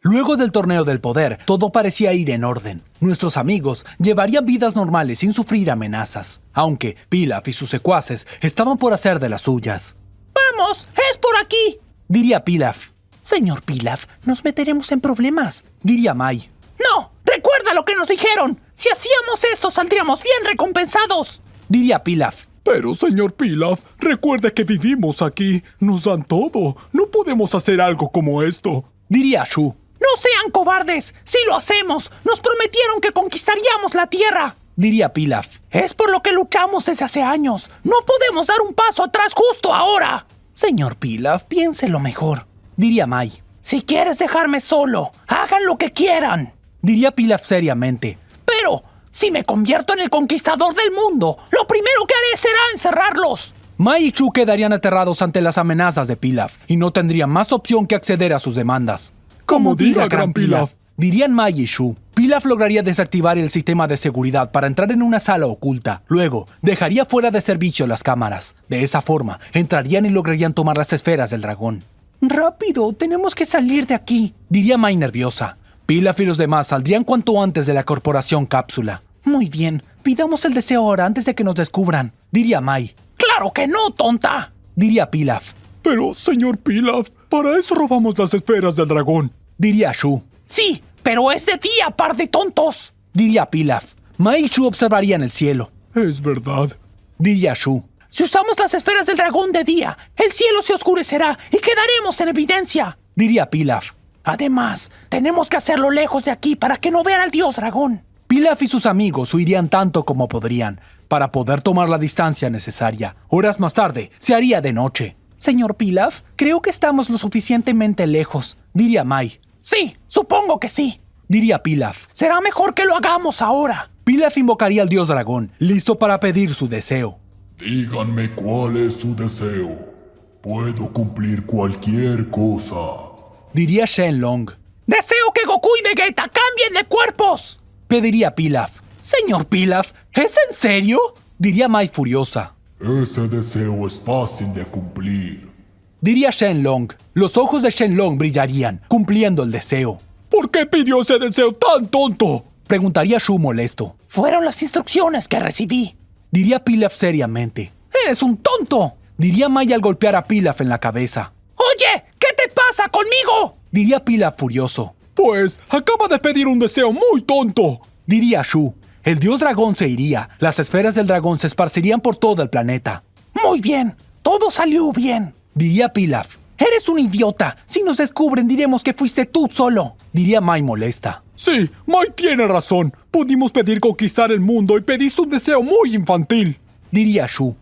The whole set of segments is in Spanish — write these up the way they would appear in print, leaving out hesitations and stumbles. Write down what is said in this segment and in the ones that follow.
Luego del torneo del poder, todo parecía ir en orden. Nuestros amigos llevarían vidas normales sin sufrir amenazas, aunque Pilaf y sus secuaces estaban por hacer de las suyas. ¡Vamos! ¡Es por aquí!, diría Pilaf. Señor Pilaf, nos meteremos en problemas, diría Mai. ¡No! ¡Recuerda lo que nos dijeron! Si hacíamos esto, saldríamos bien recompensados, diría Pilaf. Pero, señor Pilaf, recuerde que vivimos aquí. Nos dan todo. No podemos hacer algo como esto, diría Shu. ¡No sean cobardes! ¡Si lo hacemos! ¡Nos prometieron que conquistaríamos la tierra!, diría Pilaf. Es por lo que luchamos desde hace años. No podemos dar un paso atrás justo ahora. Señor Pilaf, piénselo mejor, diría Mai. Si quieres dejarme solo, hagan lo que quieran, diría Pilaf seriamente. Pero, si me convierto en el conquistador del mundo, lo primero que haré será encerrarlos. Mai y Shu quedarían aterrados ante las amenazas de Pilaf y no tendrían más opción que acceder a sus demandas. Como diga, Gran Pilaf, dirían Mai y Shu. Pilaf lograría desactivar el sistema de seguridad para entrar en una sala oculta. Luego, dejaría fuera de servicio las cámaras. De esa forma, entrarían y lograrían tomar las esferas del dragón. ¡Rápido! ¡Tenemos que salir de aquí!, diría Mai nerviosa. Pilaf y los demás saldrían cuanto antes de la corporación Cápsula. Muy bien, pidamos el deseo ahora antes de que nos descubran, diría Mai. ¡Claro que no, tonta!, diría Pilaf. Pero, señor Pilaf, para eso robamos las esferas del dragón, diría Shu. Sí, pero es de día, par de tontos, diría Pilaf. Mai y Shu observarían el cielo. Es verdad, diría Shu. Si usamos las esferas del dragón de día, el cielo se oscurecerá y quedaremos en evidencia, diría Pilaf. Además, tenemos que hacerlo lejos de aquí para que no vean al dios dragón. Pilaf y sus amigos huirían tanto como podrían, para poder tomar la distancia necesaria. Horas más tarde, se haría de noche. Señor Pilaf, creo que estamos lo suficientemente lejos, diría Mai. Sí, supongo que sí, diría Pilaf. Será mejor que lo hagamos ahora. Pilaf invocaría al dios dragón, listo para pedir su deseo. Díganme cuál es su deseo. Puedo cumplir cualquier cosa, diría Shenlong. ¡Deseo que Goku y Vegeta cambien de cuerpos!, pediría Pilaf. Señor Pilaf, ¿es en serio?, diría Mai furiosa. Ese deseo es fácil de cumplir, diría Shenlong. Los ojos de Shenlong brillarían, cumpliendo el deseo. ¿Por qué pidió ese deseo tan tonto?, preguntaría Shu molesto. Fueron las instrucciones que recibí, diría Pilaf seriamente. ¡Eres un tonto!, diría Mai al golpear a Pilaf en la cabeza. ¡Oye! ¿Qué te pasa conmigo?, diría Pilaf furioso. Pues, acaba de pedir un deseo muy tonto, diría Shu. El dios dragón se iría. Las esferas del dragón se esparcirían por todo el planeta. Muy bien. Todo salió bien, diría Pilaf. Eres un idiota. Si nos descubren, diremos que fuiste tú solo, diría Mai molesta. Sí, Mai tiene razón. Pudimos pedir conquistar el mundo y pediste un deseo muy infantil, diría Shu.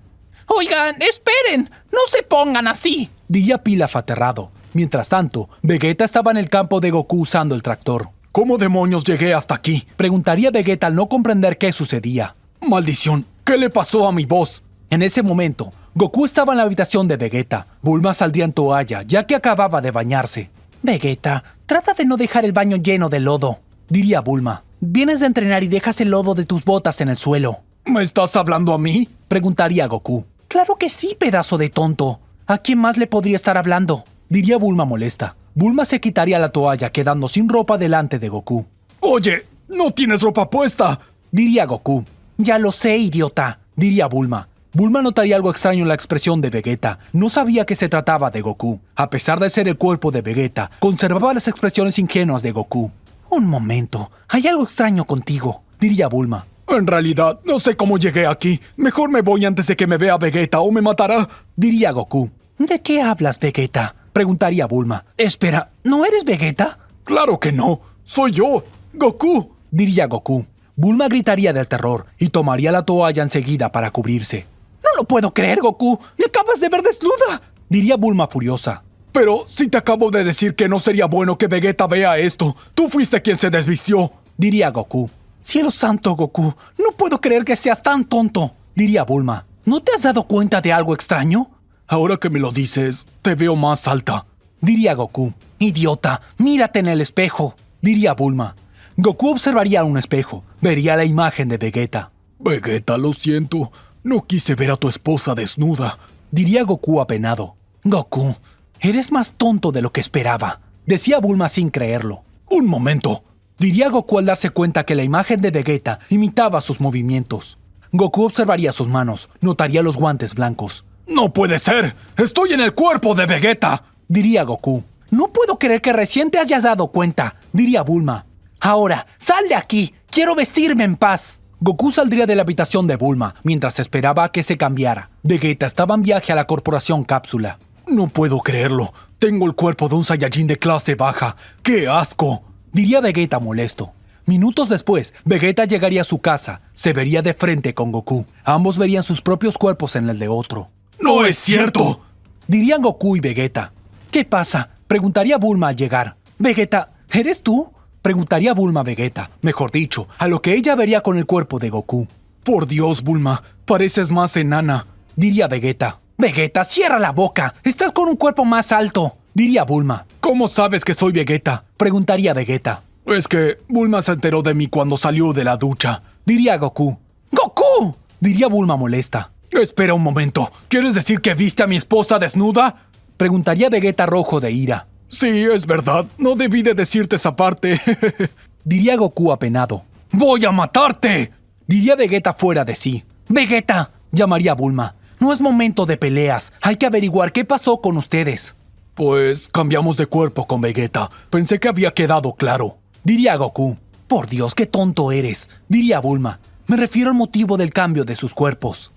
Oigan, esperen. No se pongan así, diría Pilaf aterrado. Mientras tanto, Vegeta estaba en el campo de Goku usando el tractor. ¿Cómo demonios llegué hasta aquí?, preguntaría Vegeta al no comprender qué sucedía. ¡Maldición! ¿Qué le pasó a mi voz? En ese momento, Goku estaba en la habitación de Vegeta. Bulma saldría en toalla, ya que acababa de bañarse. Vegeta, trata de no dejar el baño lleno de lodo, diría Bulma. Vienes de entrenar y dejas el lodo de tus botas en el suelo. ¿Me estás hablando a mí?, preguntaría Goku. Claro que sí, pedazo de tonto. ¿A quién más le podría estar hablando?, diría Bulma molesta. Bulma se quitaría la toalla, quedando sin ropa delante de Goku. Oye, no tienes ropa puesta, diría Goku. Ya lo sé, idiota, diría Bulma. Bulma notaría algo extraño en la expresión de Vegeta. No sabía que se trataba de Goku. A pesar de ser el cuerpo de Vegeta, conservaba las expresiones ingenuas de Goku. Un momento, hay algo extraño contigo, diría Bulma. En realidad, no sé cómo llegué aquí. Mejor me voy antes de que me vea Vegeta o me matará, diría Goku. ¿De qué hablas, Vegeta?, preguntaría Bulma. Espera, ¿no eres Vegeta? Claro que no, soy yo, Goku, diría Goku. Bulma gritaría del terror y tomaría la toalla enseguida para cubrirse. No lo puedo creer, Goku, me acabas de ver desnuda, diría Bulma furiosa. Pero si te acabo de decir que no sería bueno que Vegeta vea esto, tú fuiste quien se desvistió, diría Goku. Cielo santo, Goku, no puedo creer que seas tan tonto, diría Bulma. ¿No te has dado cuenta de algo extraño? Ahora que me lo dices, te veo más alta, diría Goku. Idiota, mírate en el espejo, diría Bulma. Goku observaría un espejo, vería la imagen de Vegeta. Vegeta, lo siento, no quise ver a tu esposa desnuda, diría Goku apenado. Goku, eres más tonto de lo que esperaba, decía Bulma sin creerlo. Un momento, diría Goku al darse cuenta que la imagen de Vegeta imitaba sus movimientos. Goku observaría sus manos, notaría los guantes blancos. ¡No puede ser! ¡Estoy en el cuerpo de Vegeta!, diría Goku. No puedo creer que recién te hayas dado cuenta, diría Bulma. Ahora, sal de aquí. Quiero vestirme en paz. Goku saldría de la habitación de Bulma mientras esperaba a que se cambiara. Vegeta estaba en viaje a la Corporación Cápsula. No puedo creerlo. Tengo el cuerpo de un Saiyajin de clase baja. ¡Qué asco!, diría Vegeta molesto. Minutos después, Vegeta llegaría a su casa. Se vería de frente con Goku. Ambos verían sus propios cuerpos en el de otro. ¡No es cierto!, dirían Goku y Vegeta. ¿Qué pasa?, preguntaría Bulma al llegar. Vegeta, ¿eres tú?, preguntaría Bulma a Vegeta, mejor dicho, a lo que ella vería con el cuerpo de Goku. Por Dios, Bulma, pareces más enana, diría Vegeta. Vegeta, cierra la boca. Estás con un cuerpo más alto, diría Bulma. ¿Cómo sabes que soy Vegeta?, preguntaría Vegeta. Es que Bulma se enteró de mí cuando salió de la ducha, diría Goku. ¡Goku!, diría Bulma molesta. Espera un momento, ¿quieres decir que viste a mi esposa desnuda?, preguntaría Vegeta rojo de ira. Sí, es verdad, no debí de decirte esa parte, diría Goku apenado. ¡Voy a matarte!, diría Vegeta fuera de sí. Vegeta, llamaría Bulma. No es momento de peleas, hay que averiguar qué pasó con ustedes. Pues cambiamos de cuerpo con Vegeta, pensé que había quedado claro, diría Goku. Por Dios, qué tonto eres, diría Bulma. Me refiero al motivo del cambio de sus cuerpos.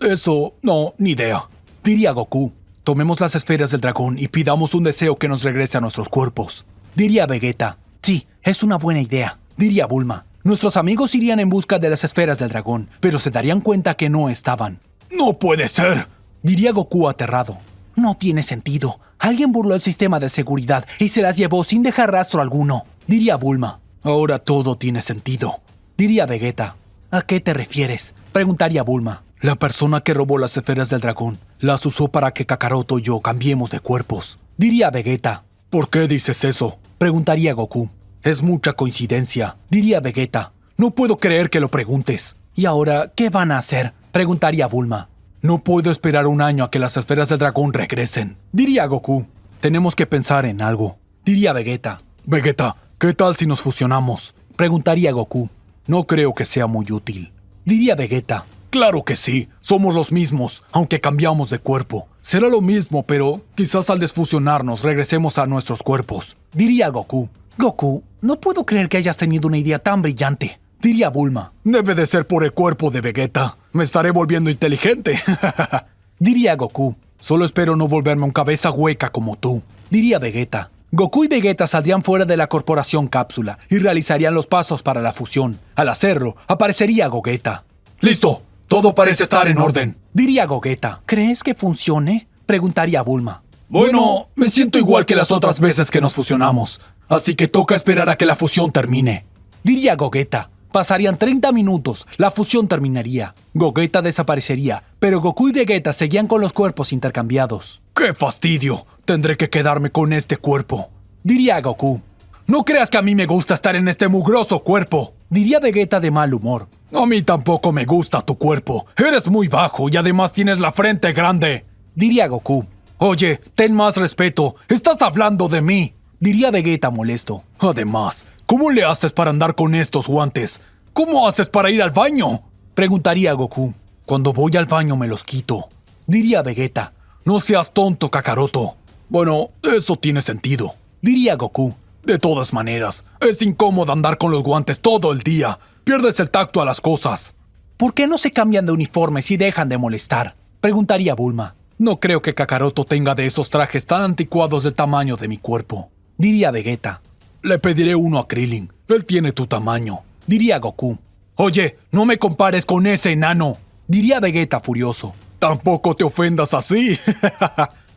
Eso, no, ni idea, diría Goku. Tomemos las esferas del dragón y pidamos un deseo que nos regrese a nuestros cuerpos, diría Vegeta. Sí, es una buena idea, diría Bulma. Nuestros amigos irían en busca de las esferas del dragón, pero se darían cuenta que no estaban. ¡No puede ser!, diría Goku aterrado. No tiene sentido. Alguien burló el sistema de seguridad y se las llevó sin dejar rastro alguno, diría Bulma. Ahora todo tiene sentido, diría Vegeta. ¿A qué te refieres?, preguntaría Bulma. La persona que robó las esferas del dragón las usó para que Kakaroto y yo cambiemos de cuerpos, diría Vegeta. ¿Por qué dices eso?, preguntaría Goku. Es mucha coincidencia, diría Vegeta. No puedo creer que lo preguntes. ¿Y ahora qué van a hacer?, preguntaría Bulma. No puedo esperar un año a que las esferas del dragón regresen, diría Goku. Tenemos que pensar en algo, diría Vegeta. Vegeta, ¿qué tal si nos fusionamos?, preguntaría Goku. No creo que sea muy útil, diría Vegeta. Claro que sí, somos los mismos, aunque cambiamos de cuerpo. Será lo mismo, pero quizás al desfusionarnos regresemos a nuestros cuerpos, diría Goku. Goku, no puedo creer que hayas tenido una idea tan brillante, diría Bulma. Debe de ser por el cuerpo de Vegeta. Me estaré volviendo inteligente, diría Goku. Solo espero no volverme un cabeza hueca como tú, diría Vegeta. Goku y Vegeta saldrían fuera de la Corporación Cápsula y realizarían los pasos para la fusión. Al hacerlo, aparecería Gogeta. ¡Listo! Todo parece estar en orden, diría Gogeta. ¿Crees que funcione?, preguntaría Bulma. Bueno, me siento igual que las otras veces que nos fusionamos, así que toca esperar a que la fusión termine, diría Gogeta. Pasarían 30 minutos, la fusión terminaría. Gogeta desaparecería, pero Goku y Vegeta seguían con los cuerpos intercambiados. ¡Qué fastidio! Tendré que quedarme con este cuerpo, diría Goku. No creas que a mí me gusta estar en este mugroso cuerpo, diría Vegeta de mal humor. A mí tampoco me gusta tu cuerpo. Eres muy bajo y además tienes la frente grande, diría Goku. Oye, ten más respeto. Estás hablando de mí, diría Vegeta molesto. Además, ¿cómo le haces para andar con estos guantes? ¿Cómo haces para ir al baño?, preguntaría Goku. Cuando voy al baño me los quito, diría Vegeta. No seas tonto, Kakaroto. Bueno, eso tiene sentido, diría Goku. De todas maneras, es incómodo andar con los guantes todo el día. Pierdes el tacto a las cosas. ¿Por qué no se cambian de uniformes y dejan de molestar?, preguntaría Bulma. No creo que Kakaroto tenga de esos trajes tan anticuados del tamaño de mi cuerpo, diría Vegeta. Le pediré uno a Krillin. Él tiene tu tamaño, diría Goku. Oye, no me compares con ese enano, diría Vegeta furioso. Tampoco te ofendas así,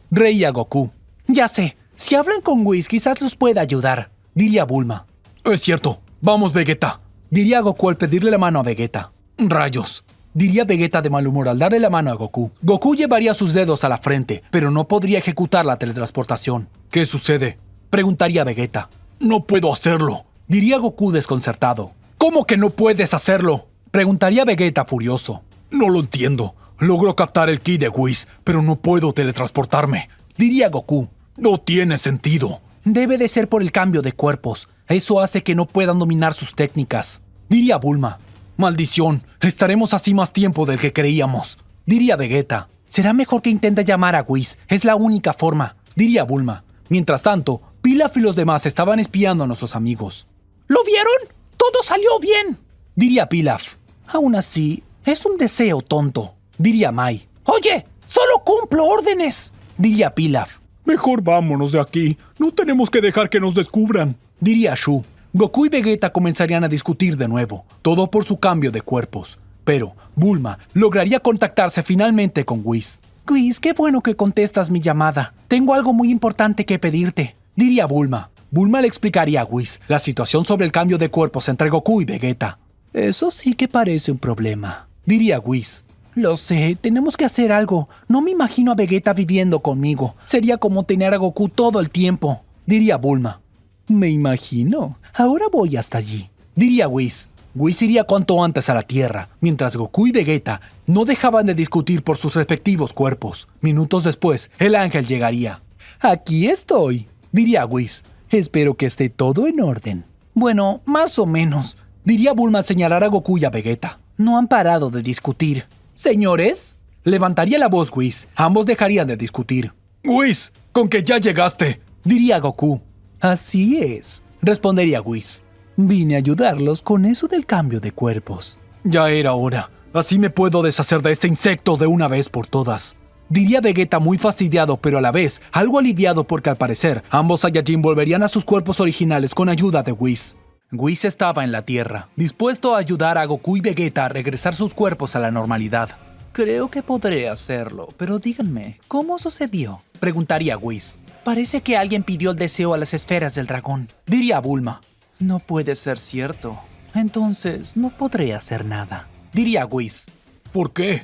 reía Goku. Ya sé, si hablan con Whis quizás los pueda ayudar, diría Bulma. Es cierto, vamos Vegeta, diría Goku al pedirle la mano a Vegeta. Rayos, diría Vegeta de mal humor al darle la mano a Goku. Goku llevaría sus dedos a la frente, pero no podría ejecutar la teletransportación. ¿Qué sucede?, preguntaría Vegeta. No puedo hacerlo, diría Goku desconcertado. ¿Cómo que no puedes hacerlo?, preguntaría Vegeta furioso. No lo entiendo. Logro captar el ki de Whis, pero no puedo teletransportarme, diría Goku. No tiene sentido, Debe de ser por el cambio de cuerpos. Eso hace que no puedan dominar sus técnicas. Diría Bulma. Maldición, estaremos así más tiempo del que creíamos. Diría Vegeta. Será mejor que intente llamar a Whis. Es la única forma. Diría Bulma. Mientras tanto, Pilaf y los demás estaban espiando a nuestros amigos. ¿Lo vieron? Todo salió bien. Diría Pilaf. Aún así, es un deseo tonto. Diría Mai. Oye, solo cumplo órdenes. Diría Pilaf. Mejor vámonos de aquí. No tenemos que dejar que nos descubran. Diría Shu. Goku y Vegeta comenzarían a discutir de nuevo, todo por su cambio de cuerpos. Pero Bulma lograría contactarse finalmente con Whis. Whis, qué bueno que contestas mi llamada. Tengo algo muy importante que pedirte. Diría Bulma. Bulma le explicaría a Whis la situación sobre el cambio de cuerpos entre Goku y Vegeta. Eso sí que parece un problema. Diría Whis. Lo sé, tenemos que hacer algo. No me imagino a Vegeta viviendo conmigo. Sería como tener a Goku todo el tiempo. Diría Bulma. Me imagino. Ahora voy hasta allí. Diría Whis. Whis iría cuanto antes a la Tierra, mientras Goku y Vegeta no dejaban de discutir por sus respectivos cuerpos. Minutos después, el ángel llegaría. Aquí estoy, diría Whis. Espero que esté todo en orden. Bueno, más o menos, diría Bulma al señalar a Goku y a Vegeta. No han parado de discutir. Señores, levantaría la voz Whis. Ambos dejarían de discutir. Whis, con que ya llegaste, diría Goku. Así es, respondería Whis. Vine a ayudarlos con eso del cambio de cuerpos. Ya era hora. Así me puedo deshacer de este insecto de una vez por todas. Diría Vegeta muy fastidiado, pero a la vez algo aliviado porque al parecer ambos Saiyajin volverían a sus cuerpos originales con ayuda de Whis. Whis estaba en la Tierra, dispuesto a ayudar a Goku y Vegeta a regresar sus cuerpos a la normalidad. Creo que podré hacerlo, pero díganme, ¿cómo sucedió? Preguntaría Whis. Parece que alguien pidió el deseo a las esferas del dragón, diría Bulma. No puede ser cierto. Entonces no podré hacer nada, diría Whis. ¿Por qué?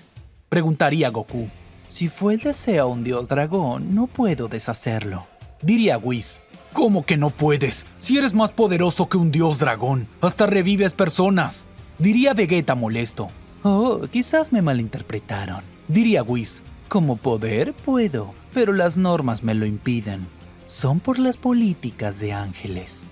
Preguntaría Goku. Si fue el deseo a un dios dragón, no puedo deshacerlo, diría Whis. ¿Cómo que no puedes? Si eres más poderoso que un dios dragón, hasta revives personas, diría Vegeta molesto. Oh, quizás me malinterpretaron, diría Whis. Como poder puedo, pero las normas me lo impiden. Son por las políticas de ángeles.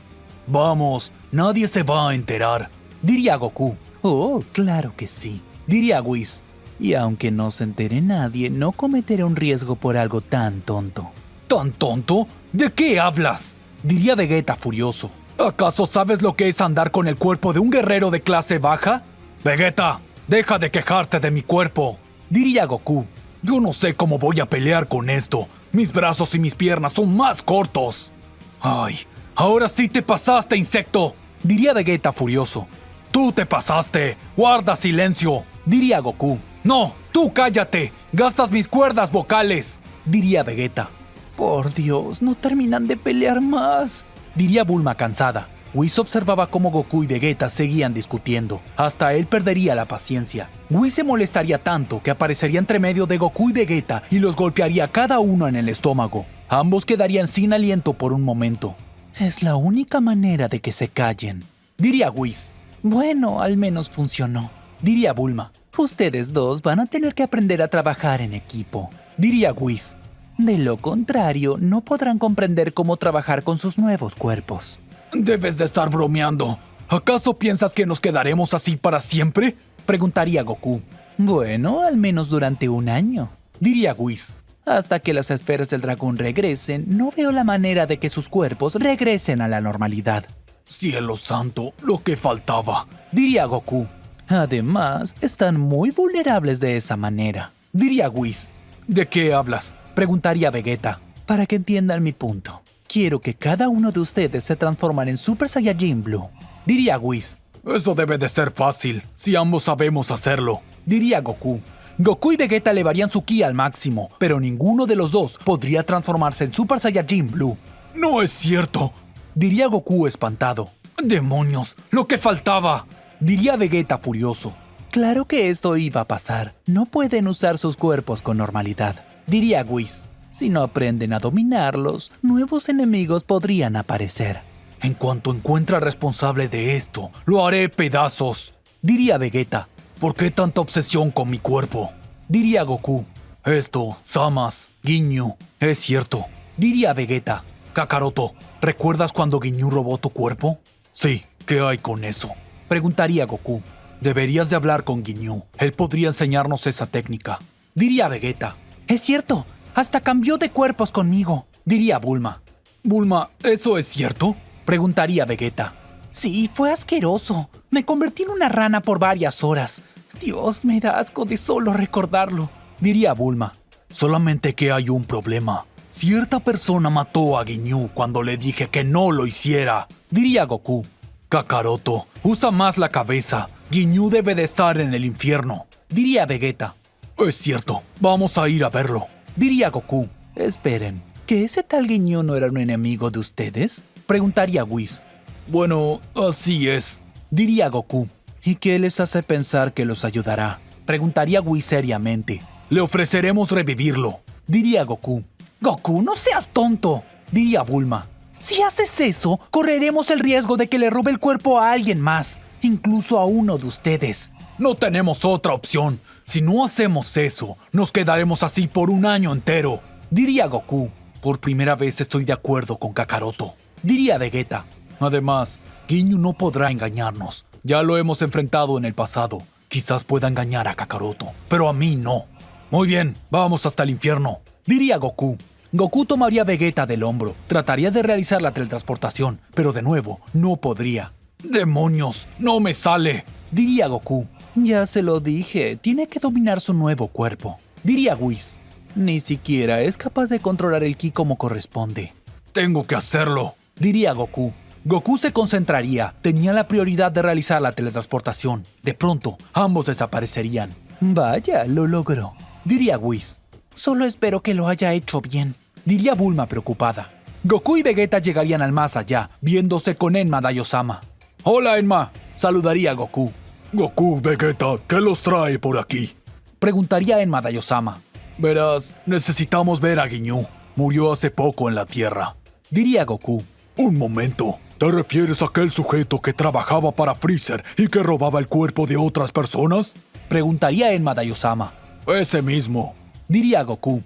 Vamos, nadie se va a enterar, diría Goku. Oh, claro que sí, diría Whis. Y aunque no se entere nadie, no cometeré un riesgo por algo tan tonto. ¿Tan tonto? ¿De qué hablas? Diría Vegeta furioso. ¿Acaso sabes lo que es andar con el cuerpo de un guerrero de clase baja? Vegeta, deja de quejarte de mi cuerpo, diría Goku. Yo no sé cómo voy a pelear con esto. Mis brazos y mis piernas son más cortos. ¡Ay! ¡Ahora sí te pasaste, insecto! Diría Vegeta furioso. ¡Tú te pasaste! ¡Guarda silencio! Diría Goku. ¡No! ¡Tú cállate! ¡Gastas mis cuerdas vocales! Diría Vegeta. Por Dios, no terminan de pelear más. Diría Bulma cansada. Whis observaba cómo Goku y Vegeta seguían discutiendo. Hasta él perdería la paciencia. Whis se molestaría tanto que aparecería entre medio de Goku y Vegeta y los golpearía cada uno en el estómago. Ambos quedarían sin aliento por un momento. Es la única manera de que se callen, diría Whis. Bueno, al menos funcionó, diría Bulma. Ustedes dos van a tener que aprender a trabajar en equipo, diría Whis. De lo contrario, no podrán comprender cómo trabajar con sus nuevos cuerpos. Debes de estar bromeando. ¿Acaso piensas que nos quedaremos así para siempre? Preguntaría Goku. Bueno, al menos durante un año, diría Whis. Hasta que las esferas del dragón regresen, no veo la manera de que sus cuerpos regresen a la normalidad. Cielo santo, lo que faltaba, diría Goku. Además, están muy vulnerables de esa manera, diría Whis. ¿De qué hablas? Preguntaría Vegeta. Para que entiendan mi punto. Quiero que cada uno de ustedes se transformen en Super Saiyajin Blue, diría Whis. Eso debe de ser fácil, si ambos sabemos hacerlo, diría Goku. Goku y Vegeta elevarían su ki al máximo, pero ninguno de los dos podría transformarse en Super Saiyajin Blue. ¡No es cierto!, diría Goku espantado. ¡Demonios! ¡Lo que faltaba!, diría Vegeta furioso. Claro que esto iba a pasar. No pueden usar sus cuerpos con normalidad, diría Whis. Si no aprenden a dominarlos, nuevos enemigos podrían aparecer. En cuanto encuentre al responsable de esto, lo haré pedazos, diría Vegeta. ¿Por qué tanta obsesión con mi cuerpo?, diría Goku. Esto, Samas, Ginyu, es cierto, diría Vegeta. Kakaroto, ¿recuerdas cuando Ginyu robó tu cuerpo? Sí, ¿qué hay con eso? Preguntaría Goku. Deberías de hablar con Ginyu. Él podría enseñarnos esa técnica. Diría Vegeta. Es cierto, hasta cambió de cuerpos conmigo. Diría Bulma. Bulma, ¿eso es cierto? Preguntaría Vegeta. Sí, fue asqueroso. Me convertí en una rana por varias horas. Dios, me da asco de solo recordarlo. Diría Bulma. Solamente que hay un problema. Cierta persona mató a Ginyu cuando le dije que no lo hiciera. Diría Goku. Kakaroto, usa más la cabeza. Ginyu debe de estar en el infierno. Diría Vegeta. Es cierto, vamos a ir a verlo. Diría Goku. Esperen, ¿que ese tal Ginyu no era un enemigo de ustedes? Preguntaría Whis. Bueno, así es. Diría Goku. ¿Y qué les hace pensar que los ayudará? Preguntaría Whis seriamente. Le ofreceremos revivirlo. Diría Goku. Goku, no seas tonto. Diría Bulma. Si haces eso, correremos el riesgo de que le robe el cuerpo a alguien más, incluso a uno de ustedes. No tenemos otra opción. Si no hacemos eso, nos quedaremos así por un año entero. Diría Goku. Por primera vez estoy de acuerdo con Kakaroto. Diría Vegeta. Además, Ginyu no podrá engañarnos. Ya lo hemos enfrentado en el pasado. Quizás pueda engañar a Kakaroto, pero a mí no. Muy bien, vamos hasta el infierno. Diría Goku. Goku tomaría a Vegeta del hombro, trataría de realizar la teletransportación, pero de nuevo, no podría. ¡Demonios! ¡No me sale! Diría Goku. Ya se lo dije, tiene que dominar su nuevo cuerpo. Diría Whis. Ni siquiera es capaz de controlar el ki como corresponde. Tengo que hacerlo. Diría Goku. Goku se concentraría, tenía la prioridad de realizar la teletransportación. De pronto, ambos desaparecerían. Vaya, lo logró. Diría Whis. Solo espero que lo haya hecho bien. Diría Bulma preocupada. Goku y Vegeta llegarían al más allá, viéndose con Enma Daiyosama. ¡Hola, Enma! Saludaría a Goku. Goku, Vegeta, ¿qué los trae por aquí? Preguntaría Enma Daiyosama. Verás, necesitamos ver a Ginyu. Murió hace poco en la Tierra. Diría Goku. Un momento, ¿te refieres a aquel sujeto que trabajaba para Freezer y que robaba el cuerpo de otras personas? Preguntaría Enma Daiyosama. Ese mismo. Diría Goku.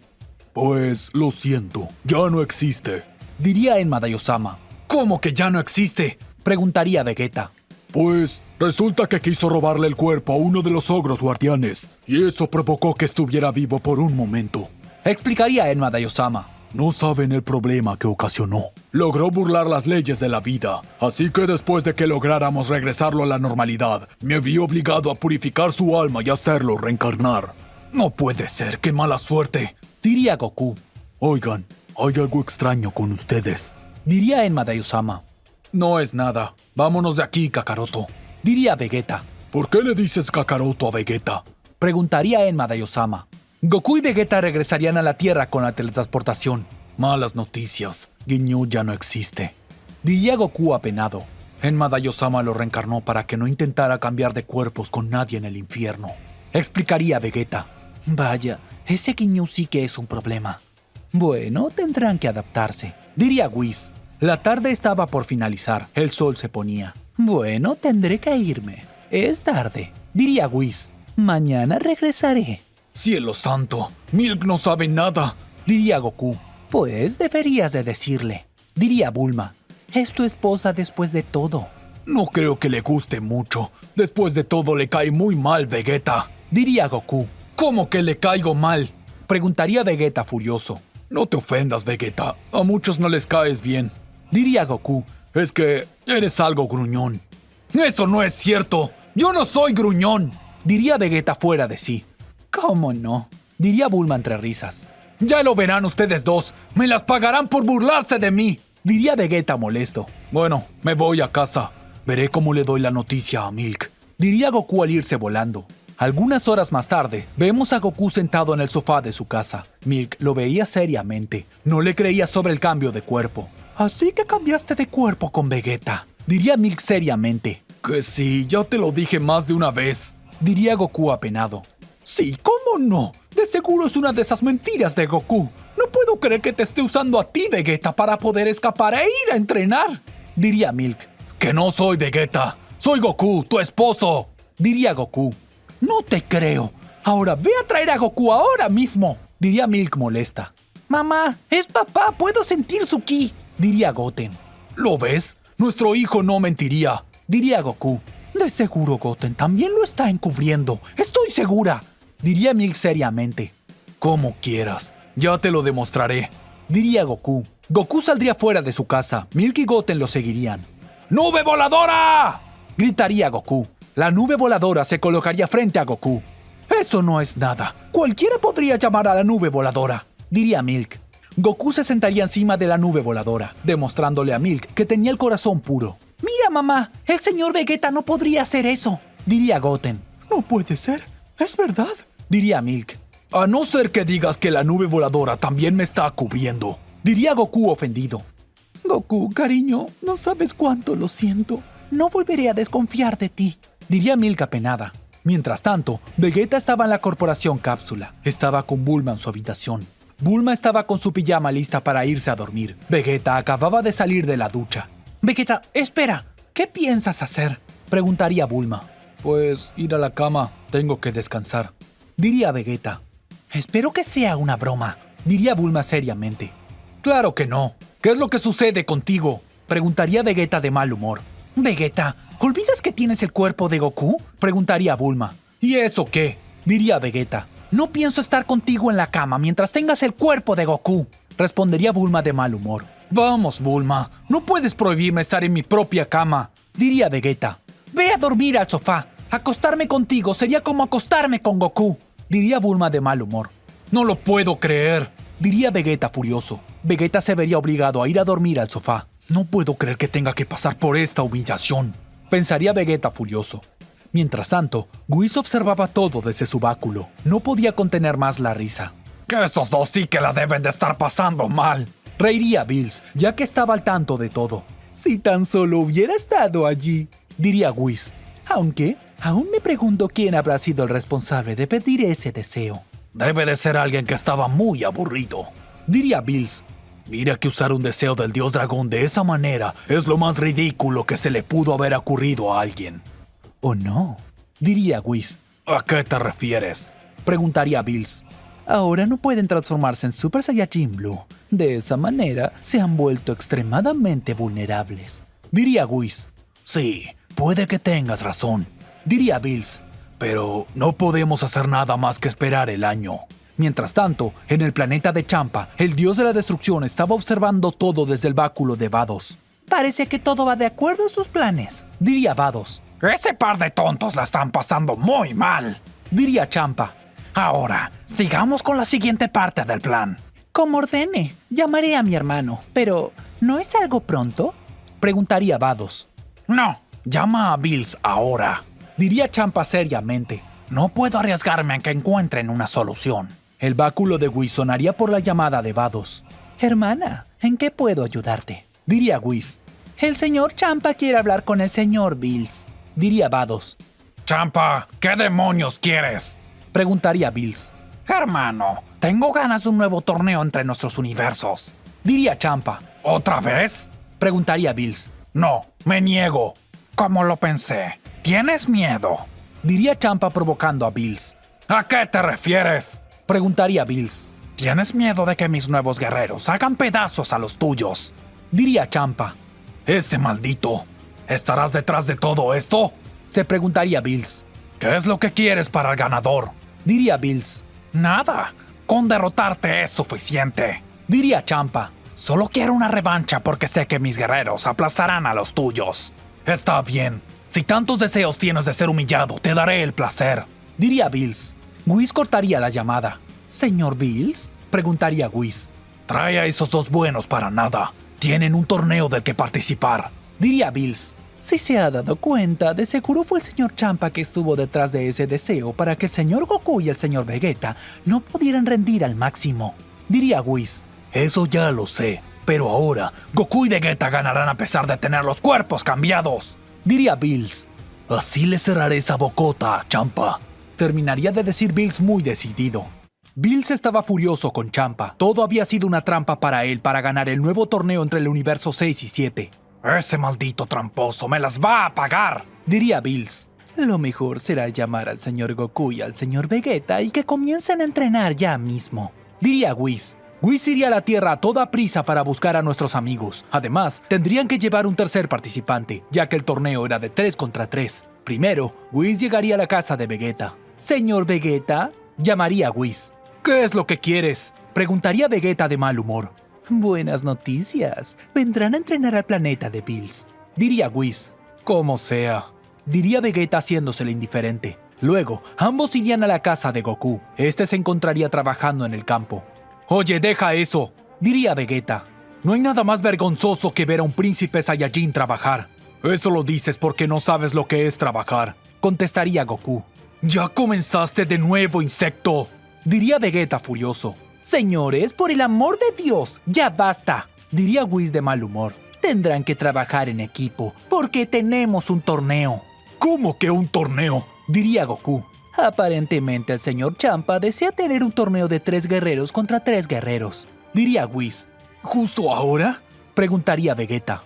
Pues lo siento, ya no existe. Diría Enma Daiyosama. ¿Cómo que ya no existe? Preguntaría Vegeta. Pues resulta que quiso robarle el cuerpo a uno de los ogros guardianes, y eso provocó que estuviera vivo por un momento. Explicaría Enma Daiyosama. No saben el problema que ocasionó. Logró burlar las leyes de la vida, así que después de que lográramos regresarlo a la normalidad, me vi obligado a purificar su alma y hacerlo reencarnar. No puede ser, qué mala suerte. Diría Goku. Oigan, hay algo extraño con ustedes. Diría Enma Daiyosama. No es nada. Vámonos de aquí, Kakaroto. Diría Vegeta. ¿Por qué le dices Kakaroto a Vegeta? Preguntaría Enma Daiyosama. Goku y Vegeta regresarían a la Tierra con la teletransportación. Malas noticias. Ginyu ya no existe. Diría Goku apenado. Enma Daiyosama lo reencarnó para que no intentara cambiar de cuerpos con nadie en el infierno. Explicaría Vegeta. Vaya, ese Ginyu sí que es un problema. Bueno, tendrán que adaptarse. Diría Whis. La tarde estaba por finalizar. El sol se ponía. Bueno, tendré que irme. Es tarde. Diría Whis. Mañana regresaré. ¡Cielo santo! ¡Milk no sabe nada! Diría Goku. Pues deberías de decirle. Diría Bulma. Es tu esposa después de todo. No creo que le guste mucho. Después de todo le cae muy mal Vegeta. Diría Goku. ¿Cómo que le caigo mal? Preguntaría Vegeta furioso. No te ofendas, Vegeta. A muchos no les caes bien. Diría Goku. Es que eres algo gruñón. ¡Eso no es cierto! ¡Yo no soy gruñón! Diría Vegeta fuera de sí. ¿Cómo no? Diría Bulma entre risas. Ya lo verán ustedes dos. Me las pagarán por burlarse de mí. Diría Vegeta molesto. Bueno, me voy a casa. Veré cómo le doy la noticia a Milk. Diría Goku al irse volando. Algunas horas más tarde, vemos a Goku sentado en el sofá de su casa. Milk lo veía seriamente. No le creía sobre el cambio de cuerpo. Así que cambiaste de cuerpo con Vegeta. Diría Milk seriamente. Que sí, ya te lo dije más de una vez. Diría Goku apenado. Sí, ¿cómo no? De seguro es una de esas mentiras de Goku. No puedo creer que te esté usando a ti, Vegeta, para poder escapar e ir a entrenar. Diría Milk. Que no soy Vegeta. Soy Goku, tu esposo. Diría Goku. No te creo. Ahora ve a traer a Goku ahora mismo. Diría Milk molesta. Mamá, es papá, puedo sentir su ki. diría Goten. ¿Lo ves? Nuestro hijo no mentiría, diría Goku. De seguro Goten también lo está encubriendo. Estoy segura, diría Milk seriamente. Como quieras, ya te lo demostraré, diría Goku. Goku saldría fuera de su casa. Milk y Goten lo seguirían. ¡Nube voladora!, gritaría Goku. La nube voladora se colocaría frente a Goku. Eso no es nada. Cualquiera podría llamar a la nube voladora, diría Milk. Goku se sentaría encima de la nube voladora, demostrándole a Milk que tenía el corazón puro. Mira, mamá, el señor Vegeta no podría hacer eso, diría Goten. No puede ser, es verdad, diría Milk. A no ser que digas que la nube voladora también me está cubriendo, diría Goku ofendido. Goku, cariño, no sabes cuánto lo siento. No volveré a desconfiar de ti, diría Milk apenada. Mientras tanto, Vegeta estaba en la corporación Cápsula. Estaba con Bulma en su habitación. Bulma estaba con su pijama lista para irse a dormir. Vegeta acababa de salir de la ducha. Vegeta, espera, ¿qué piensas hacer?, preguntaría Bulma. Pues ir a la cama, tengo que descansar, diría Vegeta. Espero que sea una broma, diría Bulma seriamente. Claro que no. ¿Qué es lo que sucede contigo?, preguntaría Vegeta de mal humor. Vegeta, ¿olvidas que tienes el cuerpo de Goku?, preguntaría Bulma. ¿Y eso qué?, diría Vegeta. No pienso estar contigo en la cama mientras tengas el cuerpo de Goku, respondería Bulma de mal humor. Vamos, Bulma, no puedes prohibirme estar en mi propia cama, diría Vegeta. Ve a dormir al sofá. Acostarme contigo sería como acostarme con Goku, diría Bulma de mal humor. No lo puedo creer, diría Vegeta furioso. Vegeta se vería obligado a ir a dormir al sofá. No puedo creer que tenga que pasar por esta humillación, pensaría Vegeta furioso. Mientras tanto, Whis observaba todo desde su báculo. No podía contener más la risa. Que esos dos sí que la deben de estar pasando mal, reiría Bills, ya que estaba al tanto de todo. Si tan solo hubiera estado allí, diría Whis. Aunque, aún me pregunto quién habrá sido el responsable de pedir ese deseo. Debe de ser alguien que estaba muy aburrido, diría Bills. Mira que usar un deseo del dios dragón de esa manera es lo más ridículo que se le pudo haber ocurrido a alguien. ¿O no?, diría Whis. ¿A qué te refieres?, preguntaría Bills. Ahora no pueden transformarse en Super Saiyajin Blue. De esa manera se han vuelto extremadamente vulnerables, diría Whis. Sí, puede que tengas razón, diría Bills. Pero no podemos hacer nada más que esperar el año. Mientras tanto, en el planeta de Champa, el dios de la destrucción estaba observando todo desde el báculo de Vados. Parece que todo va de acuerdo a sus planes, diría Vados. Ese par de tontos la están pasando muy mal, diría Champa. Ahora, sigamos con la siguiente parte del plan. Como ordene, llamaré a mi hermano. Pero, ¿no es algo pronto?, preguntaría Vados. No, llama a Bills ahora, diría Champa seriamente. No puedo arriesgarme a que encuentren una solución. El báculo de Whis sonaría por la llamada de Vados. Hermana, ¿en qué puedo ayudarte?, diría Whis. El señor Champa quiere hablar con el señor Bills, diría Vados. Champa, ¿qué demonios quieres?, preguntaría Bills. Hermano, tengo ganas de un nuevo torneo entre nuestros universos, diría Champa. ¿Otra vez?, preguntaría Bills. No, me niego. Como lo pensé. ¿Tienes miedo?, diría Champa provocando a Bills. ¿A qué te refieres?, preguntaría Bills. ¿Tienes miedo de que mis nuevos guerreros hagan pedazos a los tuyos?, diría Champa. Ese maldito. ¿Estarás detrás de todo esto?, se preguntaría Bills. ¿Qué es lo que quieres para el ganador?, diría Bills. Nada. Con derrotarte es suficiente, diría Champa. Solo quiero una revancha porque sé que mis guerreros aplastarán a los tuyos. Está bien. Si tantos deseos tienes de ser humillado, te daré el placer, diría Bills. Whis cortaría la llamada. ¿Señor Bills?, preguntaría Whis. Trae a esos dos buenos para nada. Tienen un torneo del que participar, diría Bills. Si se ha dado cuenta, de seguro fue el señor Champa que estuvo detrás de ese deseo para que el señor Goku y el señor Vegeta no pudieran rendir al máximo, diría Whis. Eso ya lo sé, pero ahora Goku y Vegeta ganarán a pesar de tener los cuerpos cambiados, diría Bills. Así le cerraré esa bocota, Champa, terminaría de decir Bills muy decidido. Bills estaba furioso con Champa. Todo había sido una trampa para él para ganar el nuevo torneo entre el universo 6 y 7. Ese maldito tramposo me las va a pagar, diría Bills. Lo mejor será llamar al señor Goku y al señor Vegeta y que comiencen a entrenar ya mismo, diría Whis. Whis iría a la Tierra a toda prisa para buscar a nuestros amigos. Además, tendrían que llevar un tercer participante, ya que el torneo era de 3 contra 3. Primero, Whis llegaría a la casa de Vegeta. «Señor Vegeta», llamaría a Whis. «¿Qué es lo que quieres?», preguntaría Vegeta de mal humor. «Buenas noticias. Vendrán a entrenar al planeta de Bills», diría Whis. «Como sea», diría Vegeta haciéndosele indiferente. Luego, ambos irían a la casa de Goku. Este se encontraría trabajando en el campo. «Oye, deja eso», diría Vegeta. «No hay nada más vergonzoso que ver a un príncipe Saiyajin trabajar». «Eso lo dices porque no sabes lo que es trabajar», contestaría Goku. «Ya comenzaste de nuevo, insecto», diría Vegeta furioso. «Señores, por el amor de Dios, ya basta», diría Whis de mal humor. «Tendrán que trabajar en equipo, porque tenemos un torneo». ¿Cómo que un torneo? Diría Goku. «Aparentemente el señor Champa desea tener un torneo de 3 guerreros contra 3 guerreros», diría Whis. ¿Justo ahora?, preguntaría Vegeta.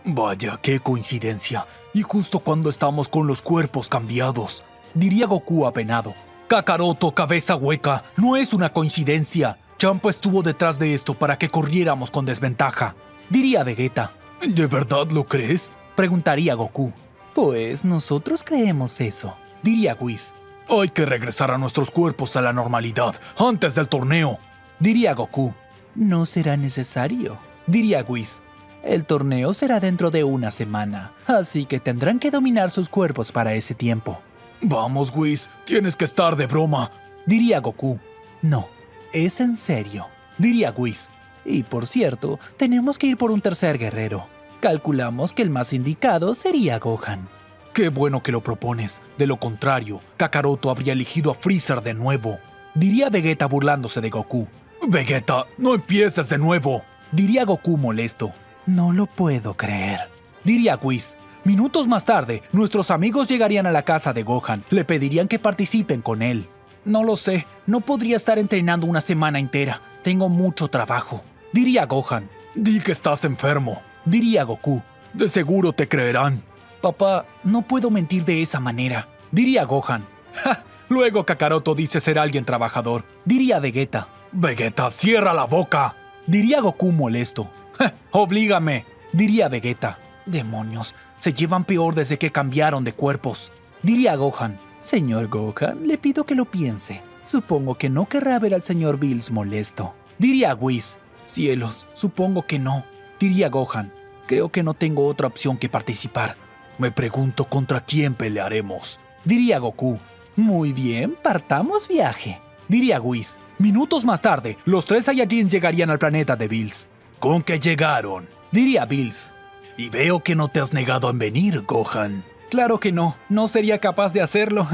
Vaya, qué coincidencia. Y justo cuando estamos con los cuerpos cambiados, diría Goku apenado. Kakaroto, cabeza hueca, no es una coincidencia. Champa estuvo detrás de esto para que corriéramos con desventaja, diría Vegeta. ¿De verdad lo crees?, preguntaría Goku. Pues nosotros creemos eso, diría Whis. Hay que regresar a nuestros cuerpos a la normalidad antes del torneo, diría Goku. No será necesario, diría Whis. El torneo será dentro de una semana, así que tendrán que dominar sus cuerpos para ese tiempo. Vamos, Whis, tienes que estar de broma, diría Goku. No, es en serio, diría Whis. Y por cierto, tenemos que ir por un tercer guerrero. Calculamos que el más indicado sería Gohan. Qué bueno que lo propones. De lo contrario, Kakaroto habría elegido a Freezer de nuevo, diría Vegeta burlándose de Goku. Vegeta, no empieces de nuevo, diría Goku molesto. No lo puedo creer, diría Whis. Minutos más tarde, nuestros amigos llegarían a la casa de Gohan. Le pedirían que participen con él. No lo sé, no podría estar entrenando una semana entera. Tengo mucho trabajo, diría Gohan. Di que estás enfermo, diría Goku. De seguro te creerán. Papá, no puedo mentir de esa manera, diría Gohan. Ja, luego Kakaroto dice ser alguien trabajador, diría Vegeta. Vegeta, cierra la boca, diría Goku molesto. Ja, oblígame, diría Vegeta. Demonios, se llevan peor desde que cambiaron de cuerpos, diría Gohan. Señor Gohan, le pido que lo piense. Supongo que no querrá ver al señor Bills molesto, diría Whis. Cielos, supongo que no, diría Gohan. Creo que no tengo otra opción que participar. Me pregunto contra quién pelearemos, diría Goku. Muy bien, partamos viaje, diría Whis. Minutos más tarde, los 3 Saiyajins llegarían al planeta de Bills. ¿Con qué llegaron?, diría Bills. Y veo que no te has negado en venir, Gohan. Claro que no, no sería capaz de hacerlo,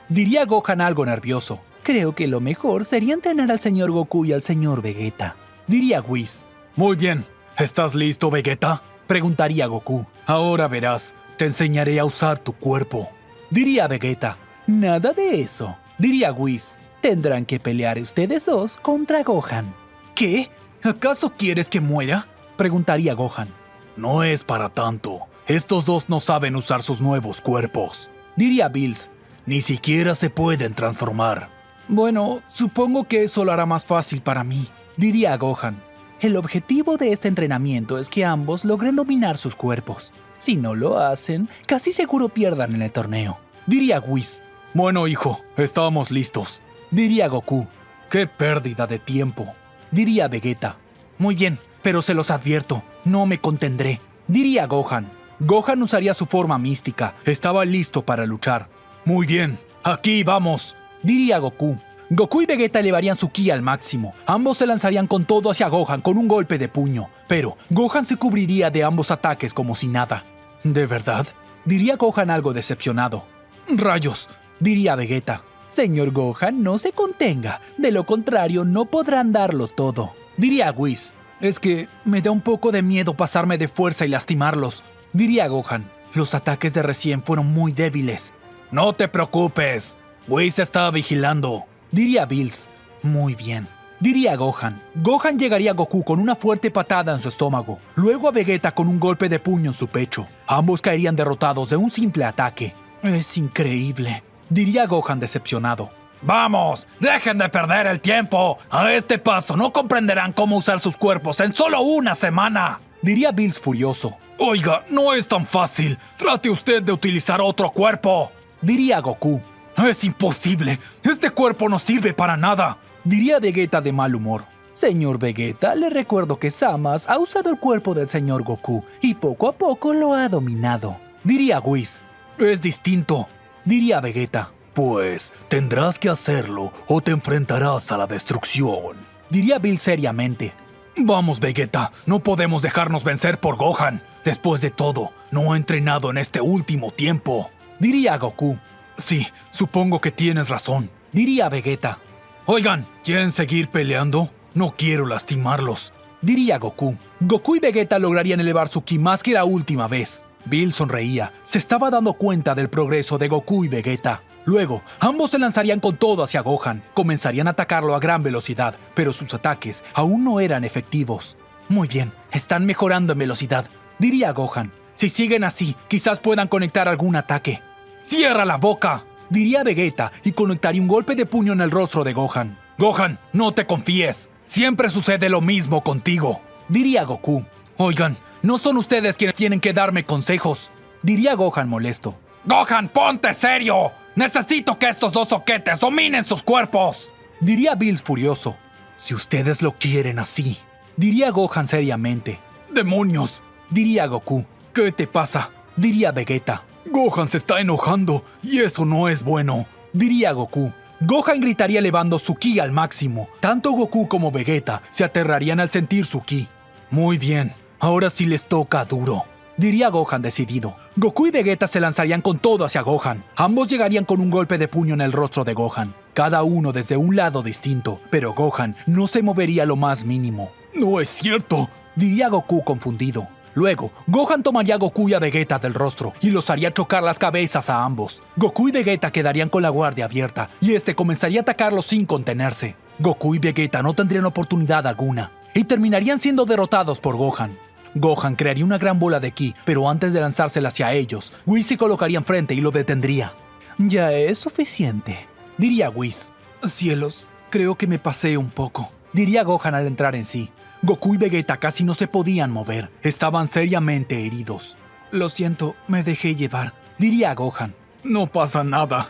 diría Gohan algo nervioso. Creo que lo mejor sería entrenar al señor Goku y al señor Vegeta, diría Whis. Muy bien, ¿estás listo, Vegeta?, preguntaría Goku. Ahora verás, te enseñaré a usar tu cuerpo, diría Vegeta. Nada de eso, diría Whis. Tendrán que pelear ustedes dos contra Gohan. ¿Qué? ¿Acaso quieres que muera?, preguntaría Gohan. No es para tanto. Estos dos no saben usar sus nuevos cuerpos, diría Bills. Ni siquiera se pueden transformar. Bueno, supongo que eso lo hará más fácil para mí, diría Gohan. El objetivo de este entrenamiento es que ambos logren dominar sus cuerpos. Si no lo hacen, casi seguro pierdan en el torneo, diría Whis. Bueno, hijo, estamos listos, diría Goku. Qué pérdida de tiempo, diría Vegeta. Muy bien, pero se los advierto, no me contendré, diría Gohan. Gohan usaría su forma mística, estaba listo para luchar. Muy bien, aquí vamos, diría Goku. Goku y Vegeta elevarían su ki al máximo. Ambos se lanzarían con todo hacia Gohan con un golpe de puño, pero Gohan se cubriría de ambos ataques como si nada. ¿De verdad?, diría Gohan algo decepcionado. Rayos, diría Vegeta. Señor Gohan, no se contenga, de lo contrario no podrán darlo todo, diría Whis. Es que me da un poco de miedo pasarme de fuerza y lastimarlos, diría Gohan. Los ataques de recién fueron muy débiles. No te preocupes, Whis está vigilando, diría Bills. Muy bien, diría Gohan. Gohan llegaría a Goku con una fuerte patada en su estómago, luego a Vegeta con un golpe de puño en su pecho. Ambos caerían derrotados de un simple ataque. Es increíble, diría Gohan decepcionado. ¡Vamos! ¡Dejen de perder el tiempo! A este paso no comprenderán cómo usar sus cuerpos en solo una semana, diría Bills furioso. Oiga, no es tan fácil. Trate usted de utilizar otro cuerpo, diría Goku. Es imposible. Este cuerpo no sirve para nada, diría Vegeta de mal humor. Señor Vegeta, le recuerdo que Samas ha usado el cuerpo del señor Goku y poco a poco lo ha dominado, diría Whis. Es distinto, diría Vegeta. Pues tendrás que hacerlo o te enfrentarás a la destrucción, diría Bill seriamente. Vamos, Vegeta, no podemos dejarnos vencer por Gohan. Después de todo, no ha entrenado en este último tiempo, diría Goku. Sí, supongo que tienes razón, diría Vegeta. Oigan, ¿quieren seguir peleando? No quiero lastimarlos, diría Goku. Goku y Vegeta lograrían elevar su ki más que la última vez. Bill sonreía. Se estaba dando cuenta del progreso de Goku y Vegeta. Luego, ambos se lanzarían con todo hacia Gohan. Comenzarían a atacarlo a gran velocidad, pero sus ataques aún no eran efectivos. Muy bien, están mejorando en velocidad, diría Gohan. Si siguen así, quizás puedan conectar algún ataque. ¡Cierra la boca!, diría Vegeta y conectaría un golpe de puño en el rostro de Gohan. Gohan, no te confíes. Siempre sucede lo mismo contigo, diría Goku. Oigan, no son ustedes quienes tienen que darme consejos, diría Gohan molesto. Gohan, ponte serio. Necesito que estos dos soquetes dominen sus cuerpos, diría Bills furioso. Si ustedes lo quieren así, diría Gohan seriamente. ¡Demonios!, diría Goku. ¿Qué te pasa?, diría Vegeta. Gohan se está enojando y eso no es bueno, diría Goku. Gohan gritaría elevando su ki al máximo. Tanto Goku como Vegeta se aterrarían al sentir su ki. Muy bien, ahora sí les toca duro, diría Gohan decidido. Goku y Vegeta se lanzarían con todo hacia Gohan. Ambos llegarían con un golpe de puño en el rostro de Gohan, cada uno desde un lado distinto, pero Gohan no se movería lo más mínimo. No es cierto, diría Goku confundido. Luego, Gohan tomaría a Goku y a Vegeta del rostro y los haría chocar las cabezas a ambos. Goku y Vegeta quedarían con la guardia abierta y este comenzaría a atacarlos sin contenerse. Goku y Vegeta no tendrían oportunidad alguna y terminarían siendo derrotados por Gohan. Gohan crearía una gran bola de ki, pero antes de lanzársela hacia ellos, Whis se colocaría enfrente y lo detendría. Ya es suficiente, diría Whis. Cielos, creo que me pasé un poco, diría Gohan al entrar en sí. Goku y Vegeta casi no se podían mover, estaban seriamente heridos. Lo siento, me dejé llevar, diría Gohan. No pasa nada,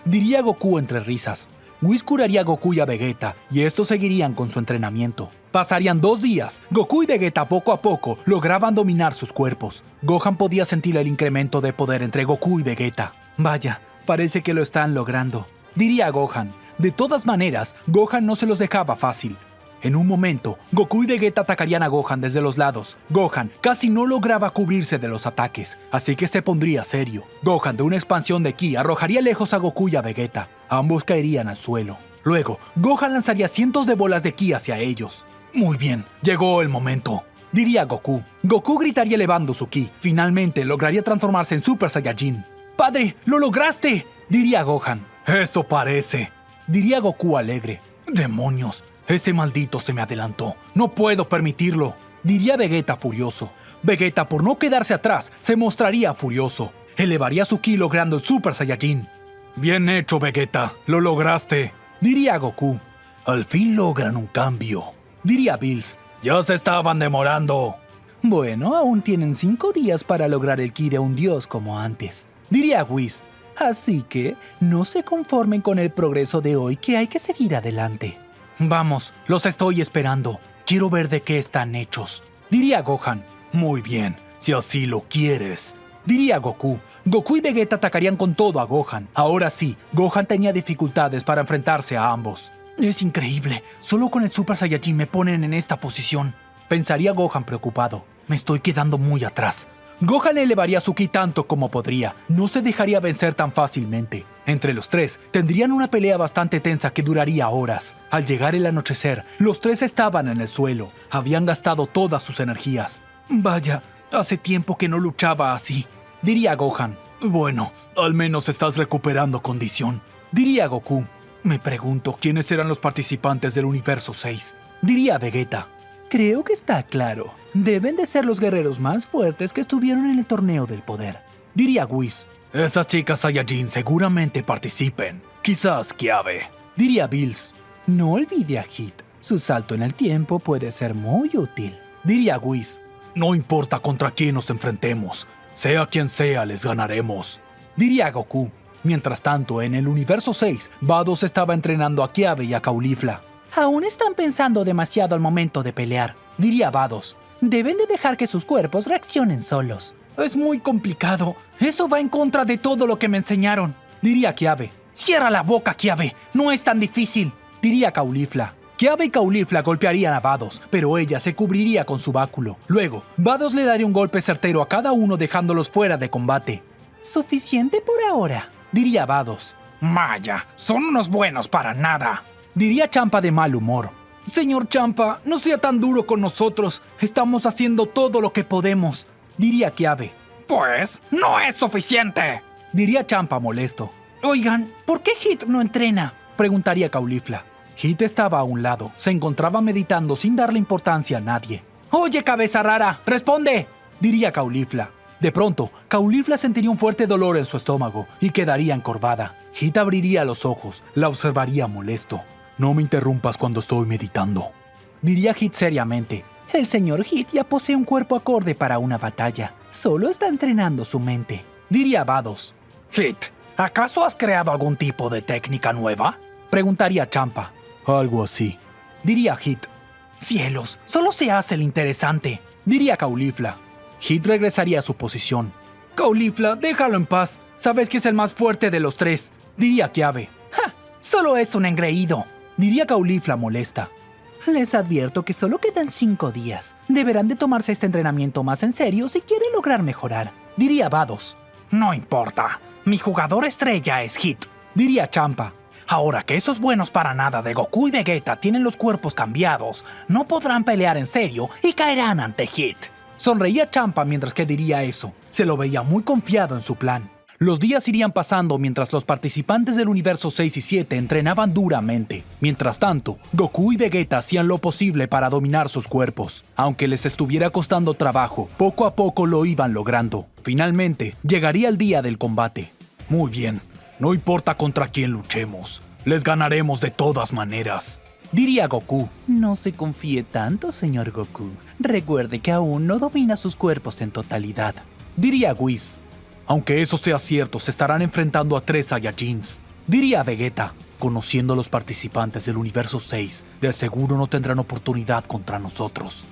diría Goku entre risas. Whis curaría a Goku y a Vegeta, y estos seguirían con su entrenamiento. Pasarían 2 días. Goku y Vegeta poco a poco lograban dominar sus cuerpos. Gohan podía sentir el incremento de poder entre Goku y Vegeta. Vaya, parece que lo están logrando, diría Gohan. De todas maneras, Gohan no se los dejaba fácil. En un momento, Goku y Vegeta atacarían a Gohan desde los lados. Gohan casi no lograba cubrirse de los ataques, así que se pondría serio. Gohan, de una expansión de ki, arrojaría lejos a Goku y a Vegeta. Ambos caerían al suelo. Luego, Gohan lanzaría cientos de bolas de ki hacia ellos. Muy bien, llegó el momento, diría Goku. Goku gritaría elevando su ki. Finalmente lograría transformarse en Super Saiyajin. ¡Padre, lo lograste!, diría Gohan. Eso parece, diría Goku alegre. Demonios, ese maldito se me adelantó. No puedo permitirlo, diría Vegeta furioso. Vegeta, por no quedarse atrás, se mostraría furioso. Elevaría su ki logrando el Super Saiyajin. Bien hecho, Vegeta, lo lograste, diría Goku. Al fin logran un cambio, diría Bills. Ya se estaban demorando. Bueno, aún tienen 5 días para lograr el ki de un dios como antes, diría Whis. Así que no se conformen con el progreso de hoy, que hay que seguir adelante. Vamos, los estoy esperando. Quiero ver de qué están hechos, diría Gohan. Muy bien, si así lo quieres, diría Goku. Goku y Vegeta atacarían con todo a Gohan. Ahora sí, Gohan tenía dificultades para enfrentarse a ambos. Es increíble, solo con el Super Saiyajin me ponen en esta posición, pensaría Gohan preocupado. Me estoy quedando muy atrás. Gohan elevaría su ki tanto como podría. No se dejaría vencer tan fácilmente. Entre los tres, tendrían una pelea bastante tensa que duraría horas. Al llegar el anochecer, los tres estaban en el suelo. Habían gastado todas sus energías. Vaya, hace tiempo que no luchaba así, diría Gohan. Bueno, al menos estás recuperando condición, diría Goku. Me pregunto quiénes eran los participantes del Universo 6, diría Vegeta. Creo que está claro. Deben de ser los guerreros más fuertes que estuvieron en el torneo del poder, diría Whis. Esas chicas Saiyajin seguramente participen. Quizás Kiabe, diría Bills. No olvide a Hit. Su salto en el tiempo puede ser muy útil, diría Whis. no importa contra quién nos enfrentemos, sea quien sea, les ganaremos, diría Goku. Mientras tanto, en el universo 6, Vados estaba entrenando a Kiabe y a Caulifla. Aún están pensando demasiado al momento de pelear, diría Vados. Deben de dejar que sus cuerpos reaccionen solos. Es muy complicado. Eso va en contra de todo lo que me enseñaron, diría Kiabe. Cierra la boca, Kiabe. No es tan difícil, diría Caulifla. Kiabe y Caulifla golpearían a Vados, pero ella se cubriría con su báculo. Luego, Vados le daría un golpe certero a cada uno dejándolos fuera de combate. Suficiente por ahora, diría Vados. Vaya, son unos buenos para nada, diría Champa de mal humor. Señor Champa, no sea tan duro con nosotros. Estamos haciendo todo lo que podemos, diría Kiabe. Pues, no es suficiente, diría Champa molesto. Oigan, ¿por qué Hit no entrena?, preguntaría Caulifla. Hit estaba a un lado, se encontraba meditando sin darle importancia a nadie. Oye, cabeza rara, responde, diría Caulifla. De pronto, Caulifla sentiría un fuerte dolor en su estómago y quedaría encorvada. Hit abriría los ojos, la observaría molesto. No me interrumpas cuando estoy meditando, diría Hit seriamente. El señor Hit ya posee un cuerpo acorde para una batalla. Solo está entrenando su mente, diría Vados. Hit, ¿acaso has creado algún tipo de técnica nueva?, preguntaría Champa. Algo así, diría Hit. Cielos, solo se hace el interesante, diría Caulifla. Hit regresaría a su posición. Caulifla, déjalo en paz. Sabes que es el más fuerte de los tres, diría Kiabe. ¡Ja! Solo es un engreído, diría Caulifla molesta. Les advierto que solo quedan 5 días. Deberán de tomarse este entrenamiento más en serio si quieren lograr mejorar, diría Vados. No importa, mi jugador estrella es Hit, diría Champa. Ahora que esos buenos para nada de Goku y Vegeta tienen los cuerpos cambiados, no podrán pelear en serio y caerán ante Hit. Sonreía Champa mientras que diría eso. Se lo veía muy confiado en su plan. Los días irían pasando mientras los participantes del universo 6 y 7 entrenaban duramente. Mientras tanto, Goku y Vegeta hacían lo posible para dominar sus cuerpos. Aunque les estuviera costando trabajo, poco a poco lo iban logrando. Finalmente, llegaría el día del combate. Muy bien, no importa contra quién luchemos, les ganaremos de todas maneras, diría Goku. No se confíe tanto, señor Goku. Recuerde que aún no domina sus cuerpos en totalidad, diría Whis. Aunque eso sea cierto, se estarán enfrentando a 3 Saiyajins, diría Vegeta. Conociendo a los participantes del universo 6, de seguro no tendrán oportunidad contra nosotros.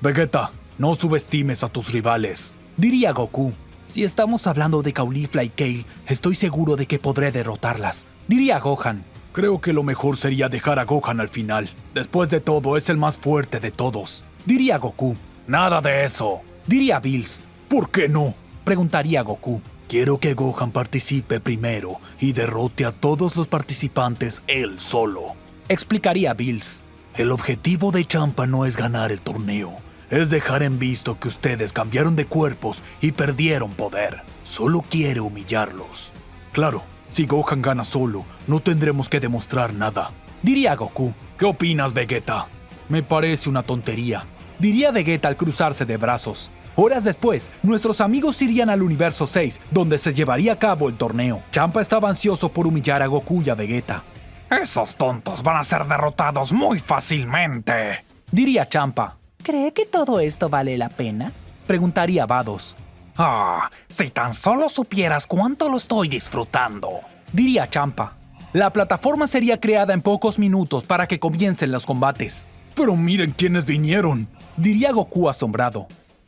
Vegeta, no subestimes a tus rivales, diría Goku. Si estamos hablando de Caulifla y Kale, estoy seguro de que podré derrotarlas, diría Gohan. Creo que lo mejor sería dejar a Gohan al final. Después de todo, es el más fuerte de todos, diría Goku. Nada de eso, diría Bills. ¿Por qué no?, preguntaría Goku. Quiero que Gohan participe primero y derrote a todos los participantes él solo, explicaría Bills. El objetivo de Champa no es ganar el torneo, es dejar en visto que ustedes cambiaron de cuerpos y perdieron poder. Solo quiere humillarlos. Claro, si Gohan gana solo, no tendremos que demostrar nada, diría Goku. ¿Qué opinas, Vegeta? Me parece una tontería, diría Vegeta al cruzarse de brazos. Horas después, nuestros amigos irían al universo 6, donde se llevaría a cabo el torneo. Champa estaba ansioso por humillar a Goku y a Vegeta. Esos tontos van a ser derrotados muy fácilmente, diría Champa. ¿Cree que todo esto vale la pena?, preguntaría Vados. Si tan solo supieras cuánto lo estoy disfrutando, diría Champa. La plataforma sería creada en pocos minutos para que comiencen los combates. Pero miren quiénes vinieron, diría Goku asombrado.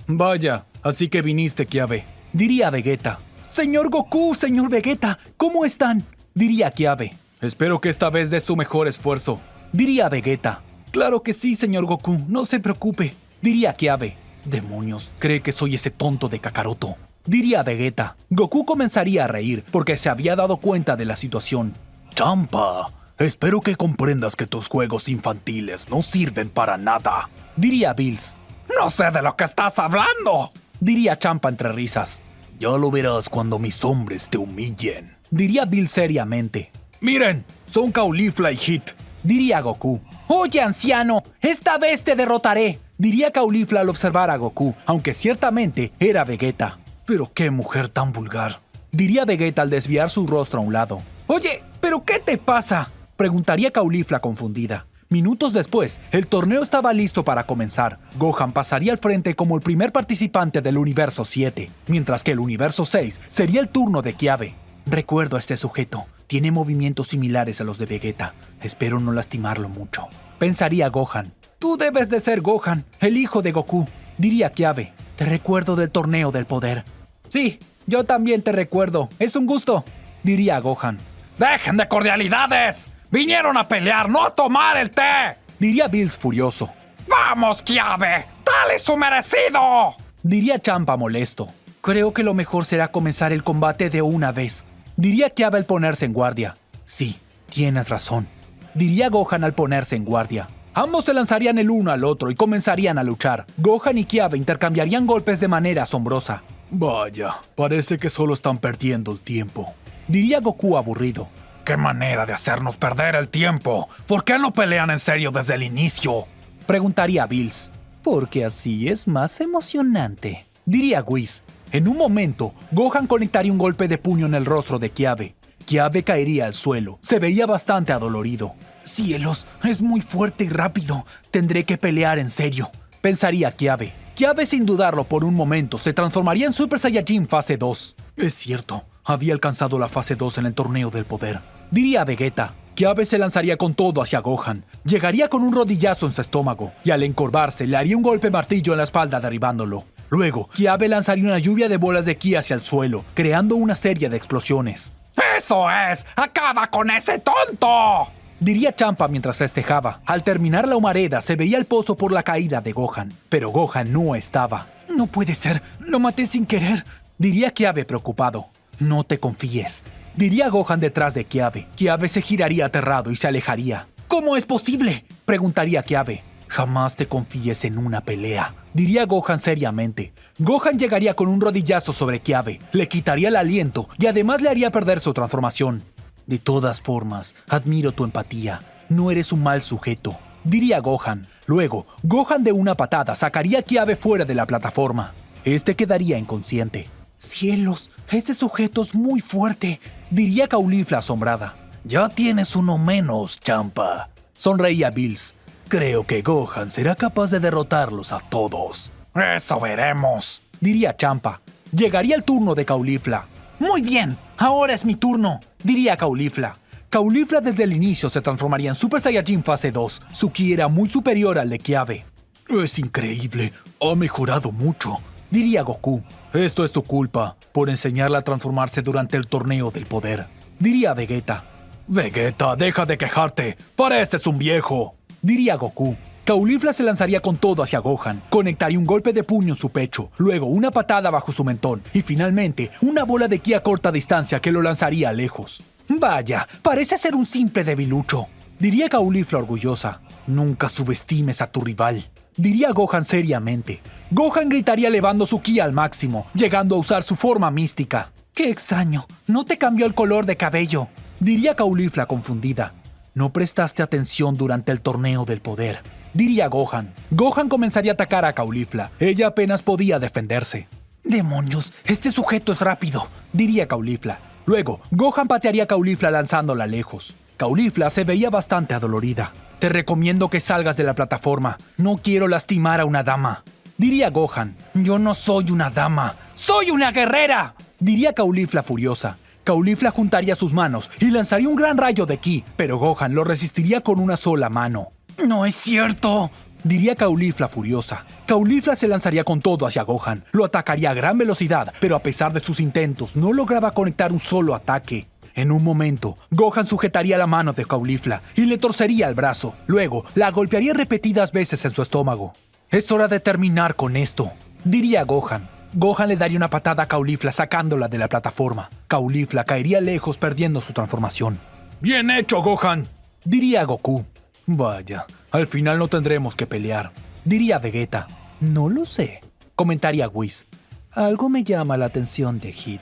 Vaya, así que viniste, Kiabe, diría Vegeta. Señor Goku, señor Vegeta, ¿cómo están?, diría Kiabe. Espero que esta vez des tu mejor esfuerzo, diría Vegeta. Claro que sí, señor Goku, no se preocupe, diría Kiabe. Demonios, cree que soy ese tonto de Kakaroto, diría Vegeta. Goku comenzaría a reír porque se había dado cuenta de la situación. Champa, espero que comprendas que tus juegos infantiles no sirven para nada, diría Bills. No sé de lo que estás hablando, diría Champa entre risas. Ya lo verás cuando mis hombres te humillen, diría Bills seriamente. Miren, son Caulifla y Hit, diría Goku. Oye, anciano, esta vez te derrotaré, diría Caulifla al observar a Goku, aunque ciertamente era Vegeta. Pero qué mujer tan vulgar, diría Vegeta al desviar su rostro a un lado. Oye, pero ¿Pero qué te pasa?, preguntaría Caulifla confundida. Minutos después, el torneo estaba listo para comenzar. Gohan pasaría al frente como el primer participante del Universo 7, mientras que el Universo 6 sería el turno de Kiabe. Recuerdo a este sujeto. Tiene movimientos similares a los de Vegeta. Espero no lastimarlo mucho, pensaría Gohan. Tú debes de ser Gohan, el hijo de Goku, diría Kiabe. Te recuerdo del torneo del poder. Sí, yo también te recuerdo. Es un gusto, diría Gohan. ¡Dejen de cordialidades! ¡Vinieron a pelear, no a tomar el té!, diría Bills furioso. ¡Vamos, Kiabe! ¡Dale su merecido!, diría Champa molesto. Creo que lo mejor será comenzar el combate de una vez, diría Kiabe al ponerse en guardia. Sí, tienes razón, diría Gohan al ponerse en guardia. Ambos se lanzarían el uno al otro y comenzarían a luchar. Gohan y Kiabe intercambiarían golpes de manera asombrosa. Vaya, parece que solo están perdiendo el tiempo, diría Goku aburrido. ¡Qué manera de hacernos perder el tiempo! ¿Por qué no pelean en serio desde el inicio?, preguntaría Bills. Porque así es más emocionante, diría Whis. En un momento, Gohan conectaría un golpe de puño en el rostro de Kiabe. Kiabe caería al suelo. Se veía bastante adolorido. Cielos, es muy fuerte y rápido. Tendré que pelear en serio, pensaría Kiabe. Kiabe, sin dudarlo por un momento, se transformaría en Super Saiyajin fase 2. Es cierto, había alcanzado la fase 2 en el torneo del poder, diría Vegeta. Kiabe se lanzaría con todo hacia Gohan. Llegaría con un rodillazo en su estómago y al encorvarse le haría un golpe martillo en la espalda derribándolo. Luego, Kiabe lanzaría una lluvia de bolas de ki hacia el suelo, creando una serie de explosiones. ¡Eso es! ¡Acaba con ese tonto!, diría Champa mientras festejaba. Al terminar la humareda se veía el pozo por la caída de Gohan, pero Gohan no estaba. No puede ser, lo maté sin querer, diría Kiabe preocupado. No te confíes, diría Gohan detrás de Kiabe. Kiabe se giraría aterrado y se alejaría. ¿Cómo es posible?, preguntaría Kiabe. Jamás te confíes en una pelea, diría Gohan seriamente. Gohan llegaría con un rodillazo sobre Kiabe, le quitaría el aliento y además le haría perder su transformación. De todas formas, admiro tu empatía. No eres un mal sujeto, diría Gohan. Luego, Gohan de una patada sacaría a Kiabe fuera de la plataforma. Este quedaría inconsciente. Cielos, ese sujeto es muy fuerte, diría Caulifla asombrada. Ya tienes uno menos, Champa, sonreía Bills. Creo que Gohan será capaz de derrotarlos a todos. ¡Eso veremos!, diría Champa. Llegaría el turno de Caulifla. Muy bien, ahora es mi turno, diría Caulifla. Caulifla desde el inicio se transformaría en Super Saiyajin fase 2. Su ki era muy superior al de Kiabe. Es increíble, ha mejorado mucho, diría Goku. Esto es tu culpa, por enseñarla a transformarse durante el torneo del poder, diría Vegeta. Vegeta, deja de quejarte, pareces un viejo, diría Goku. Caulifla se lanzaría con todo hacia Gohan, conectaría un golpe de puño en su pecho, luego una patada bajo su mentón y finalmente una bola de ki a corta distancia que lo lanzaría lejos. Vaya, parece ser un simple debilucho, diría Caulifla orgullosa. Nunca subestimes a tu rival, diría Gohan seriamente. Gohan gritaría elevando su ki al máximo, llegando a usar su forma mística. ¡Qué extraño! No te cambió el color de cabello, diría Caulifla confundida. No prestaste atención durante el torneo del poder, diría Gohan. Gohan comenzaría a atacar a Caulifla. Ella apenas podía defenderse. ¡Demonios! Este sujeto es rápido, diría Caulifla. Luego, Gohan patearía a Caulifla lanzándola lejos. Caulifla se veía bastante adolorida. Te recomiendo que salgas de la plataforma. No quiero lastimar a una dama, diría Gohan. Yo no soy una dama. ¡Soy una guerrera!, diría Caulifla furiosa. Caulifla juntaría sus manos y lanzaría un gran rayo de ki, pero Gohan lo resistiría con una sola mano. ¡No es cierto!, diría Caulifla furiosa. Caulifla se lanzaría con todo hacia Gohan. Lo atacaría a gran velocidad, pero a pesar de sus intentos, no lograba conectar un solo ataque. En un momento, Gohan sujetaría la mano de Caulifla y le torcería el brazo. Luego, la golpearía repetidas veces en su estómago. Es hora de terminar con esto, diría Gohan. Gohan le daría una patada a Caulifla sacándola de la plataforma. Caulifla caería lejos perdiendo su transformación. ¡Bien hecho, Gohan!, diría Goku. Vaya, al final no tendremos que pelear, diría Vegeta. No lo sé, comentaría Whis. Algo me llama la atención de Hit.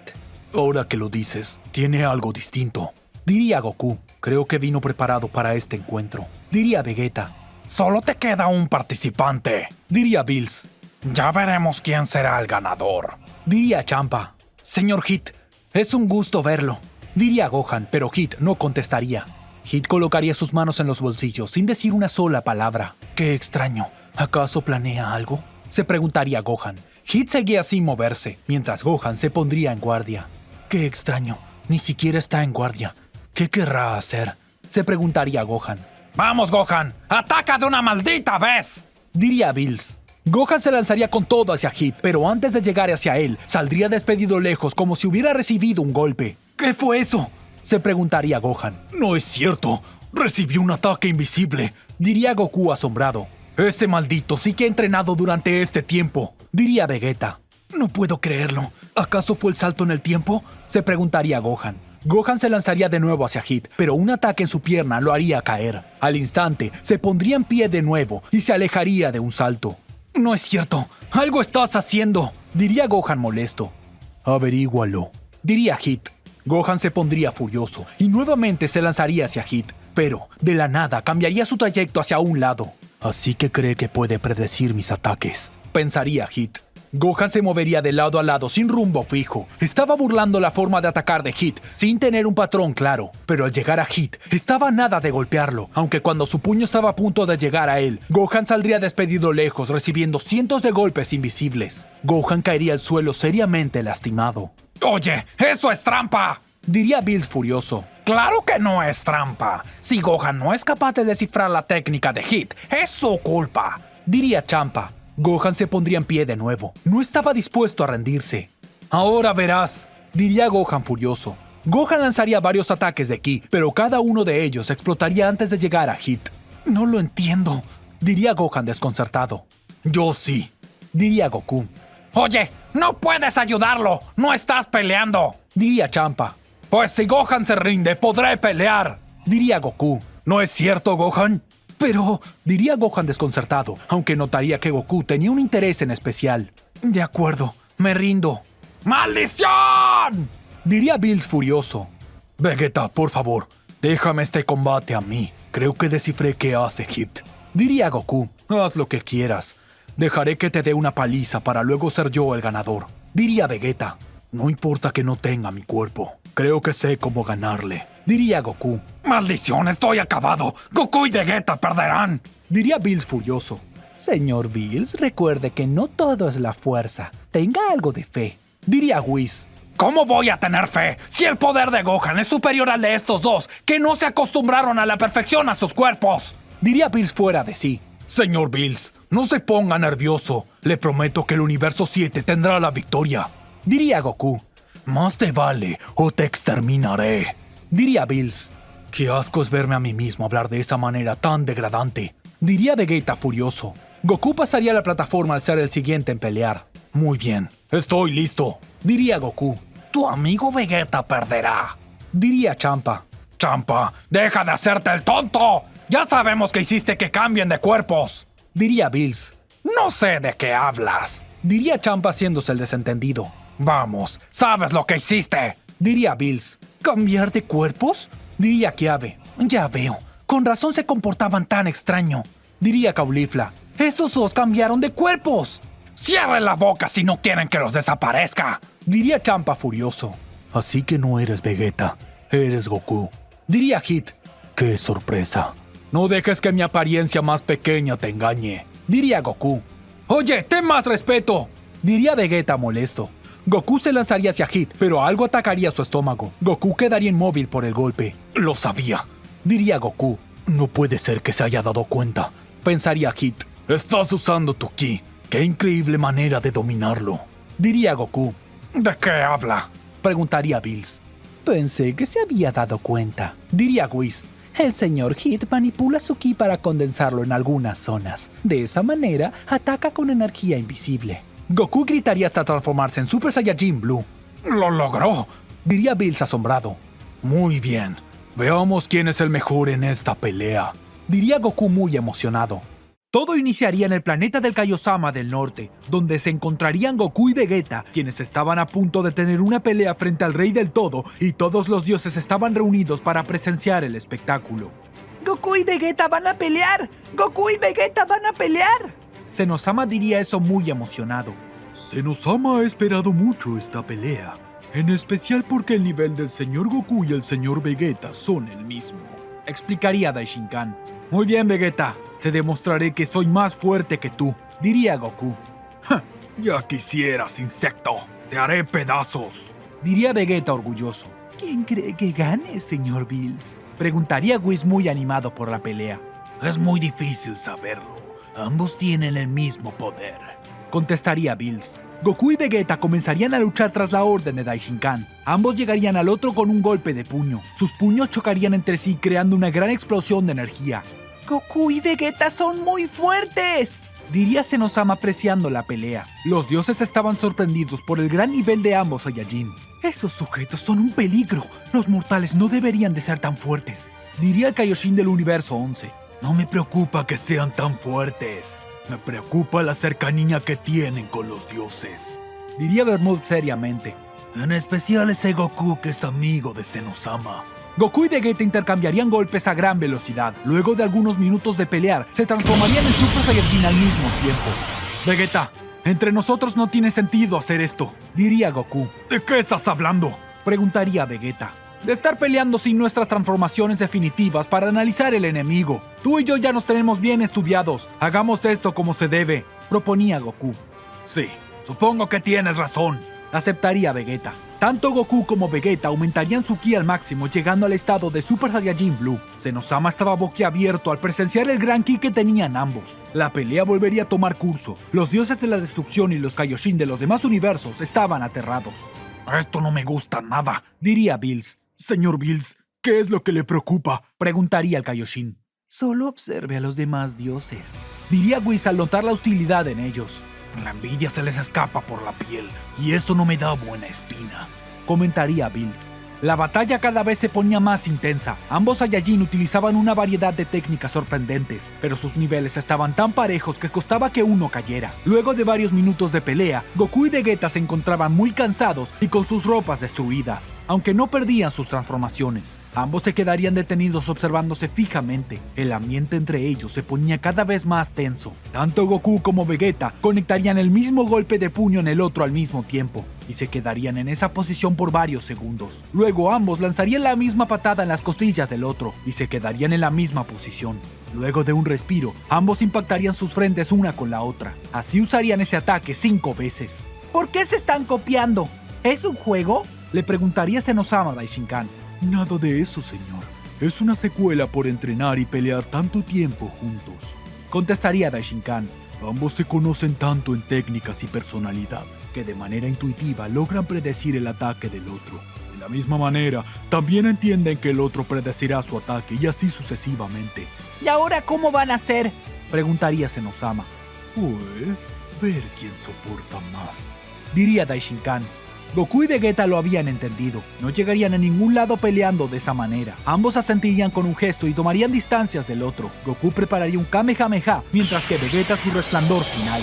Ahora que lo dices, tiene algo distinto, diría Goku. Creo que vino preparado para este encuentro, diría Vegeta. Solo te queda un participante, diría Bills. Ya veremos quién será el ganador, diría Champa. Señor Hit, es un gusto verlo, diría Gohan, pero Hit no contestaría. Hit colocaría sus manos en los bolsillos sin decir una sola palabra. ¡Qué extraño! ¿Acaso planea algo?, se preguntaría Gohan. Hit seguía sin moverse, mientras Gohan se pondría en guardia. ¡Qué extraño! Ni siquiera está en guardia. ¿Qué querrá hacer?, se preguntaría Gohan. ¡Vamos, Gohan! ¡Ataca de una maldita vez!, diría Bills. Gohan se lanzaría con todo hacia Hit, pero antes de llegar hacia él, saldría despedido lejos como si hubiera recibido un golpe. ¿Qué fue eso?, se preguntaría Gohan. No es cierto. Recibí un ataque invisible, diría Goku asombrado. Ese maldito sí que ha entrenado durante este tiempo, diría Vegeta. No puedo creerlo. ¿Acaso fue el salto en el tiempo?, se preguntaría Gohan. Gohan se lanzaría de nuevo hacia Hit, pero un ataque en su pierna lo haría caer. Al instante, se pondría en pie de nuevo y se alejaría de un salto. No es cierto. Algo estás haciendo, diría Gohan molesto. Averígualo, diría Hit. Gohan se pondría furioso y nuevamente se lanzaría hacia Hit, pero de la nada cambiaría su trayecto hacia un lado. Así que cree que puede predecir mis ataques, pensaría Hit. Gohan se movería de lado a lado sin rumbo fijo. Estaba burlando la forma de atacar de Hit sin tener un patrón claro, pero al llegar a Hit estaba a nada de golpearlo, aunque cuando su puño estaba a punto de llegar a él, Gohan saldría despedido lejos recibiendo cientos de golpes invisibles. Gohan caería al suelo seriamente lastimado. ¡Oye, eso es trampa!, diría Bills furioso. ¡Claro que no es trampa! Si Gohan no es capaz de descifrar la técnica de Hit, es su culpa, diría Champa. Gohan se pondría en pie de nuevo. No estaba dispuesto a rendirse. Ahora verás, diría Gohan furioso. Gohan lanzaría varios ataques de ki, pero cada uno de ellos explotaría antes de llegar a Hit. No lo entiendo, diría Gohan desconcertado. Yo sí, diría Goku. Oye, no puedes ayudarlo, no estás peleando, diría Champa. Pues si Gohan se rinde, podré pelear, diría Goku. ¿No es cierto, Gohan? Pero, diría Gohan desconcertado, aunque notaría que Goku tenía un interés en especial. De acuerdo, me rindo. ¡Maldición!, diría Bills furioso. Vegeta, por favor, déjame este combate a mí. Creo que descifré qué hace Hit, diría Goku. Haz lo que quieras. Dejaré que te dé una paliza para luego ser yo el ganador, diría Vegeta. No importa que no tenga mi cuerpo. Creo que sé cómo ganarle, diría Goku. ¡Maldición, estoy acabado! ¡Goku y Vegeta perderán!, diría Bills furioso. Señor Bills, recuerde que no todo es la fuerza. Tenga algo de fe, diría Whis. ¿Cómo voy a tener fe si el poder de Gohan es superior al de estos dos, que no se acostumbraron a la perfección a sus cuerpos?, diría Bills fuera de sí. Señor Bills, no se ponga nervioso. Le prometo que el Universo 7 tendrá la victoria, diría Goku. Más te vale o te exterminaré, diría Bills. Qué asco es verme a mí mismo hablar de esa manera tan degradante, diría Vegeta furioso. Goku pasaría a la plataforma al ser el siguiente en pelear. Muy bien, estoy listo, diría Goku. Tu amigo Vegeta perderá, diría Champa. Champa, deja de hacerte el tonto. Ya sabemos que hiciste que cambien de cuerpos, diría Bills. No sé de qué hablas, diría Champa haciéndose el desentendido. Vamos, sabes lo que hiciste, diría Bills. ¿Cambiar de cuerpos?, diría Kiabe. Ya veo, con razón se comportaban tan extraño, diría Caulifla. ¡Estos dos cambiaron de cuerpos! ¡Cierren la boca si no quieren que los desaparezca!, diría Champa furioso. Así que no eres Vegeta, eres Goku, diría Hit. ¡Qué sorpresa! No dejes que mi apariencia más pequeña te engañe, diría Goku. Oye, ten más respeto, diría Vegeta molesto. Goku se lanzaría hacia Hit, pero algo atacaría su estómago. Goku quedaría inmóvil por el golpe. Lo sabía, diría Goku. No puede ser que se haya dado cuenta, pensaría Hit. Estás usando tu ki. Qué increíble manera de dominarlo, diría Goku. ¿De qué habla?, preguntaría Bills. Pensé que se había dado cuenta, diría Whis. El señor Hit manipula su ki para condensarlo en algunas zonas. De esa manera, ataca con energía invisible. Goku gritaría hasta transformarse en Super Saiyajin Blue. ¡Lo logró!, diría Bills asombrado. Muy bien, veamos quién es el mejor en esta pelea, diría Goku muy emocionado. Todo iniciaría en el planeta del Kaiosama del Norte, donde se encontrarían Goku y Vegeta, quienes estaban a punto de tener una pelea frente al Rey del Todo, y todos los dioses estaban reunidos para presenciar el espectáculo. ¡Goku y Vegeta van a pelear! ¡Goku y Vegeta van a pelear! Senosama diría eso muy emocionado. Senosama ha esperado mucho esta pelea. En especial porque el nivel del señor Goku y el señor Vegeta son el mismo. Explicaría Daishinkan. Muy bien, Vegeta. Te demostraré que soy más fuerte que tú, diría Goku. Ya quisieras, insecto. Te haré pedazos. Diría Vegeta orgulloso. ¿Quién cree que gane, señor Bills? Preguntaría Whis muy animado por la pelea. Es muy difícil saberlo. Ambos tienen el mismo poder. Contestaría Bills. Goku y Vegeta comenzarían a luchar tras la orden de Daishinkan. Ambos llegarían al otro con un golpe de puño. Sus puños chocarían entre sí creando una gran explosión de energía. Goku y Vegeta son muy fuertes, diría Zenosama apreciando la pelea. Los dioses estaban sorprendidos por el gran nivel de ambos Saiyajin. Esos sujetos son un peligro. Los mortales no deberían de ser tan fuertes, diría el Kaioshin del universo 11. No me preocupa que sean tan fuertes. Me preocupa la cercanía que tienen con los dioses, diría Bermud seriamente. En especial ese Goku que es amigo de Zenosama. Goku y Vegeta intercambiarían golpes a gran velocidad. Luego de algunos minutos de pelear, se transformarían en Super Saiyajin al mismo tiempo. Vegeta, entre nosotros no tiene sentido hacer esto, diría Goku. ¿De qué estás hablando?, preguntaría Vegeta. De estar peleando sin nuestras transformaciones definitivas para analizar el enemigo. Tú y yo ya nos tenemos bien estudiados. Hagamos esto como se debe, proponía Goku. Sí, supongo que tienes razón, aceptaría Vegeta. Tanto Goku como Vegeta aumentarían su ki al máximo, llegando al estado de Super Saiyajin Blue. Zenosama estaba boquiabierto al presenciar el gran ki que tenían ambos. La pelea volvería a tomar curso. Los dioses de la destrucción y los Kaioshin de los demás universos estaban aterrados. Esto no me gusta nada, diría Bills. Señor Bills, ¿qué es lo que le preocupa?, preguntaría el Kaioshin. Solo observe a los demás dioses, diría Whis al notar la hostilidad en ellos. La envidia se les escapa por la piel, y eso no me da buena espina, comentaría Bills. La batalla cada vez se ponía más intensa. Ambos Saiyajin utilizaban una variedad de técnicas sorprendentes, pero sus niveles estaban tan parejos que costaba que uno cayera. Luego de varios minutos de pelea, Goku y Vegeta se encontraban muy cansados y con sus ropas destruidas, aunque no perdían sus transformaciones. Ambos se quedarían detenidos observándose fijamente. El ambiente entre ellos se ponía cada vez más tenso. Tanto Goku como Vegeta conectarían el mismo golpe de puño en el otro al mismo tiempo, y se quedarían en esa posición por varios segundos. Luego ambos lanzarían la misma patada en las costillas del otro, y se quedarían en la misma posición. Luego de un respiro, ambos impactarían sus frentes una con la otra. Así usarían ese ataque 5 veces. ¿Por qué se están copiando? ¿Es un juego?, le preguntaría Zenosama a Daishinkan. Nada de eso, señor. Es una secuela por entrenar y pelear tanto tiempo juntos, contestaría Daishinkan. Ambos se conocen tanto en técnicas y personalidad que de manera intuitiva logran predecir el ataque del otro. De la misma manera, también entienden que el otro predecirá su ataque y así sucesivamente. ¿Y ahora cómo van a hacer?, preguntaría Zenosama. Pues, ver quién soporta más, diría Daishinkan. Goku y Vegeta lo habían entendido. No llegarían a ningún lado peleando de esa manera. Ambos asentirían con un gesto y tomarían distancias del otro. Goku prepararía un Kamehameha, mientras que Vegeta su resplandor final.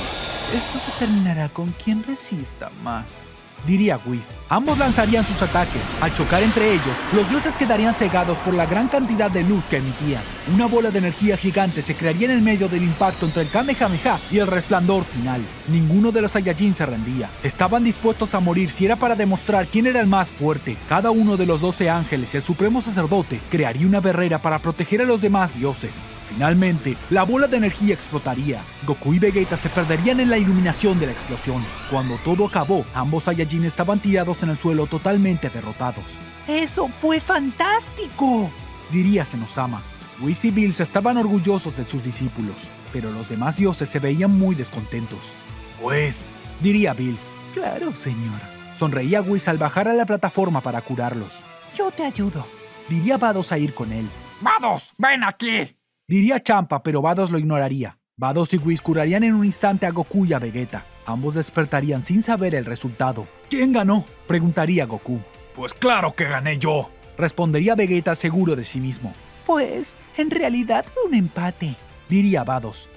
Esto se terminará con quien resista más, diría Whis. Ambos lanzarían sus ataques. Al chocar entre ellos, los dioses quedarían cegados por la gran cantidad de luz que emitían. Una bola de energía gigante se crearía en el medio del impacto entre el Kamehameha y el resplandor final. Ninguno de los Saiyajin se rendía. Estaban dispuestos a morir si era para demostrar quién era el más fuerte. Cada uno de los 12 ángeles y el supremo sacerdote crearía una barrera para proteger a los demás dioses. Finalmente, la bola de energía explotaría. Goku y Vegeta se perderían en la iluminación de la explosión. Cuando todo acabó, ambos Saiyajin estaban tirados en el suelo totalmente derrotados. ¡Eso fue fantástico!, diría Zenosama. Whis y Bills estaban orgullosos de sus discípulos, pero los demás dioses se veían muy descontentos. Pues, diría Bills. Claro, señor. Sonreía Whis al bajar a la plataforma para curarlos. Yo te ayudo, diría Vados a ir con él. ¡Vados, ven aquí!, diría Champa, pero Vados lo ignoraría. Vados y Whis curarían en un instante a Goku y a Vegeta. Ambos despertarían sin saber el resultado. ¿Quién ganó?, preguntaría Goku. Pues claro que gané yo, respondería Vegeta seguro de sí mismo. Pues, en realidad fue un empate, diría Vados.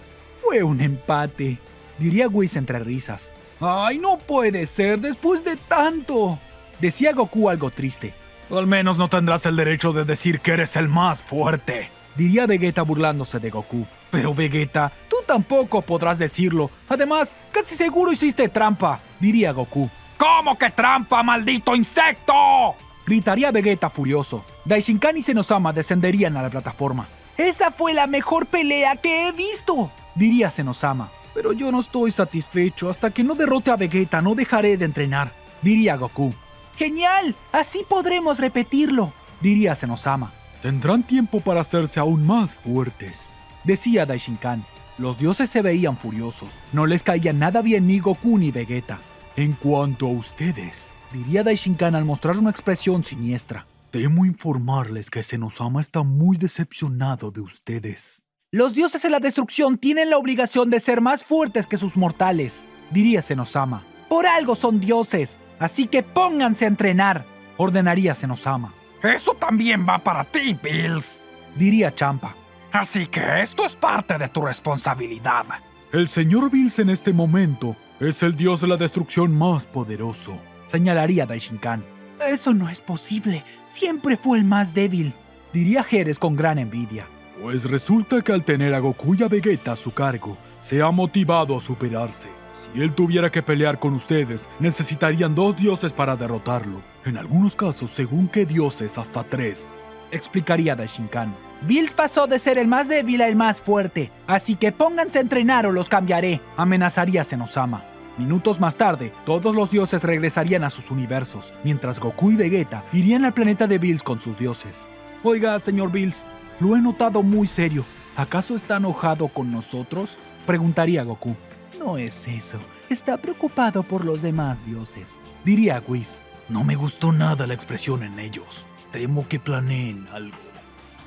Fue un empate, diría Whis entre risas. ¡Ay, no puede ser después de tanto!, decía Goku algo triste. Al menos no tendrás el derecho de decir que eres el más fuerte, diría Vegeta burlándose de Goku. Pero Vegeta, tú tampoco podrás decirlo. Además, casi seguro hiciste trampa, diría Goku. ¿Cómo que trampa, maldito insecto? Gritaría Vegeta furioso. Daishinkan y Zenosama descenderían a la plataforma. ¡Esa fue la mejor pelea que he visto! Diría Zenosama. Pero yo no estoy satisfecho. Hasta que no derrote a Vegeta no dejaré de entrenar. Diría Goku. ¡Genial! Así podremos repetirlo. Diría Zenosama. Tendrán tiempo para hacerse aún más fuertes. Decía Daishinkan. Los dioses se veían furiosos. No les caía nada bien ni Goku ni Vegeta. En cuanto a ustedes, Diría Daishinkan al mostrar una expresión siniestra. temo informarles que Zenosama está muy decepcionado de ustedes. Los dioses de la destrucción tienen la obligación de ser más fuertes que sus mortales. Diría Zenosama. Por algo son dioses. Así que pónganse a entrenar. Ordenaría Zenosama. Eso también va para ti, Bills. Diría Champa. Así que esto es parte de tu responsabilidad. El señor Bills en este momento es el dios de la destrucción más poderoso. Señalaría Daishinkan. Eso no es posible. Siempre fue el más débil. Diría Jerez con gran envidia. Pues resulta que al tener a Goku y a Vegeta a su cargo, se ha motivado a superarse. Si él tuviera que pelear con ustedes, necesitarían 2 dioses para derrotarlo. En algunos casos, según qué dioses, hasta 3. Explicaría Daishinkan. Bills pasó de ser el más débil a el más fuerte. Así que pónganse a entrenar o los cambiaré. Amenazaría Zenosama. Minutos más tarde, todos los dioses regresarían a sus universos, mientras Goku y Vegeta irían al planeta de Bills con sus dioses. Oiga, señor Bills, lo he notado muy serio. ¿Acaso está enojado con nosotros? Preguntaría Goku. No es eso. Está preocupado por los demás dioses. Diría Whis. No me gustó nada la expresión en ellos. Temo que planeen algo.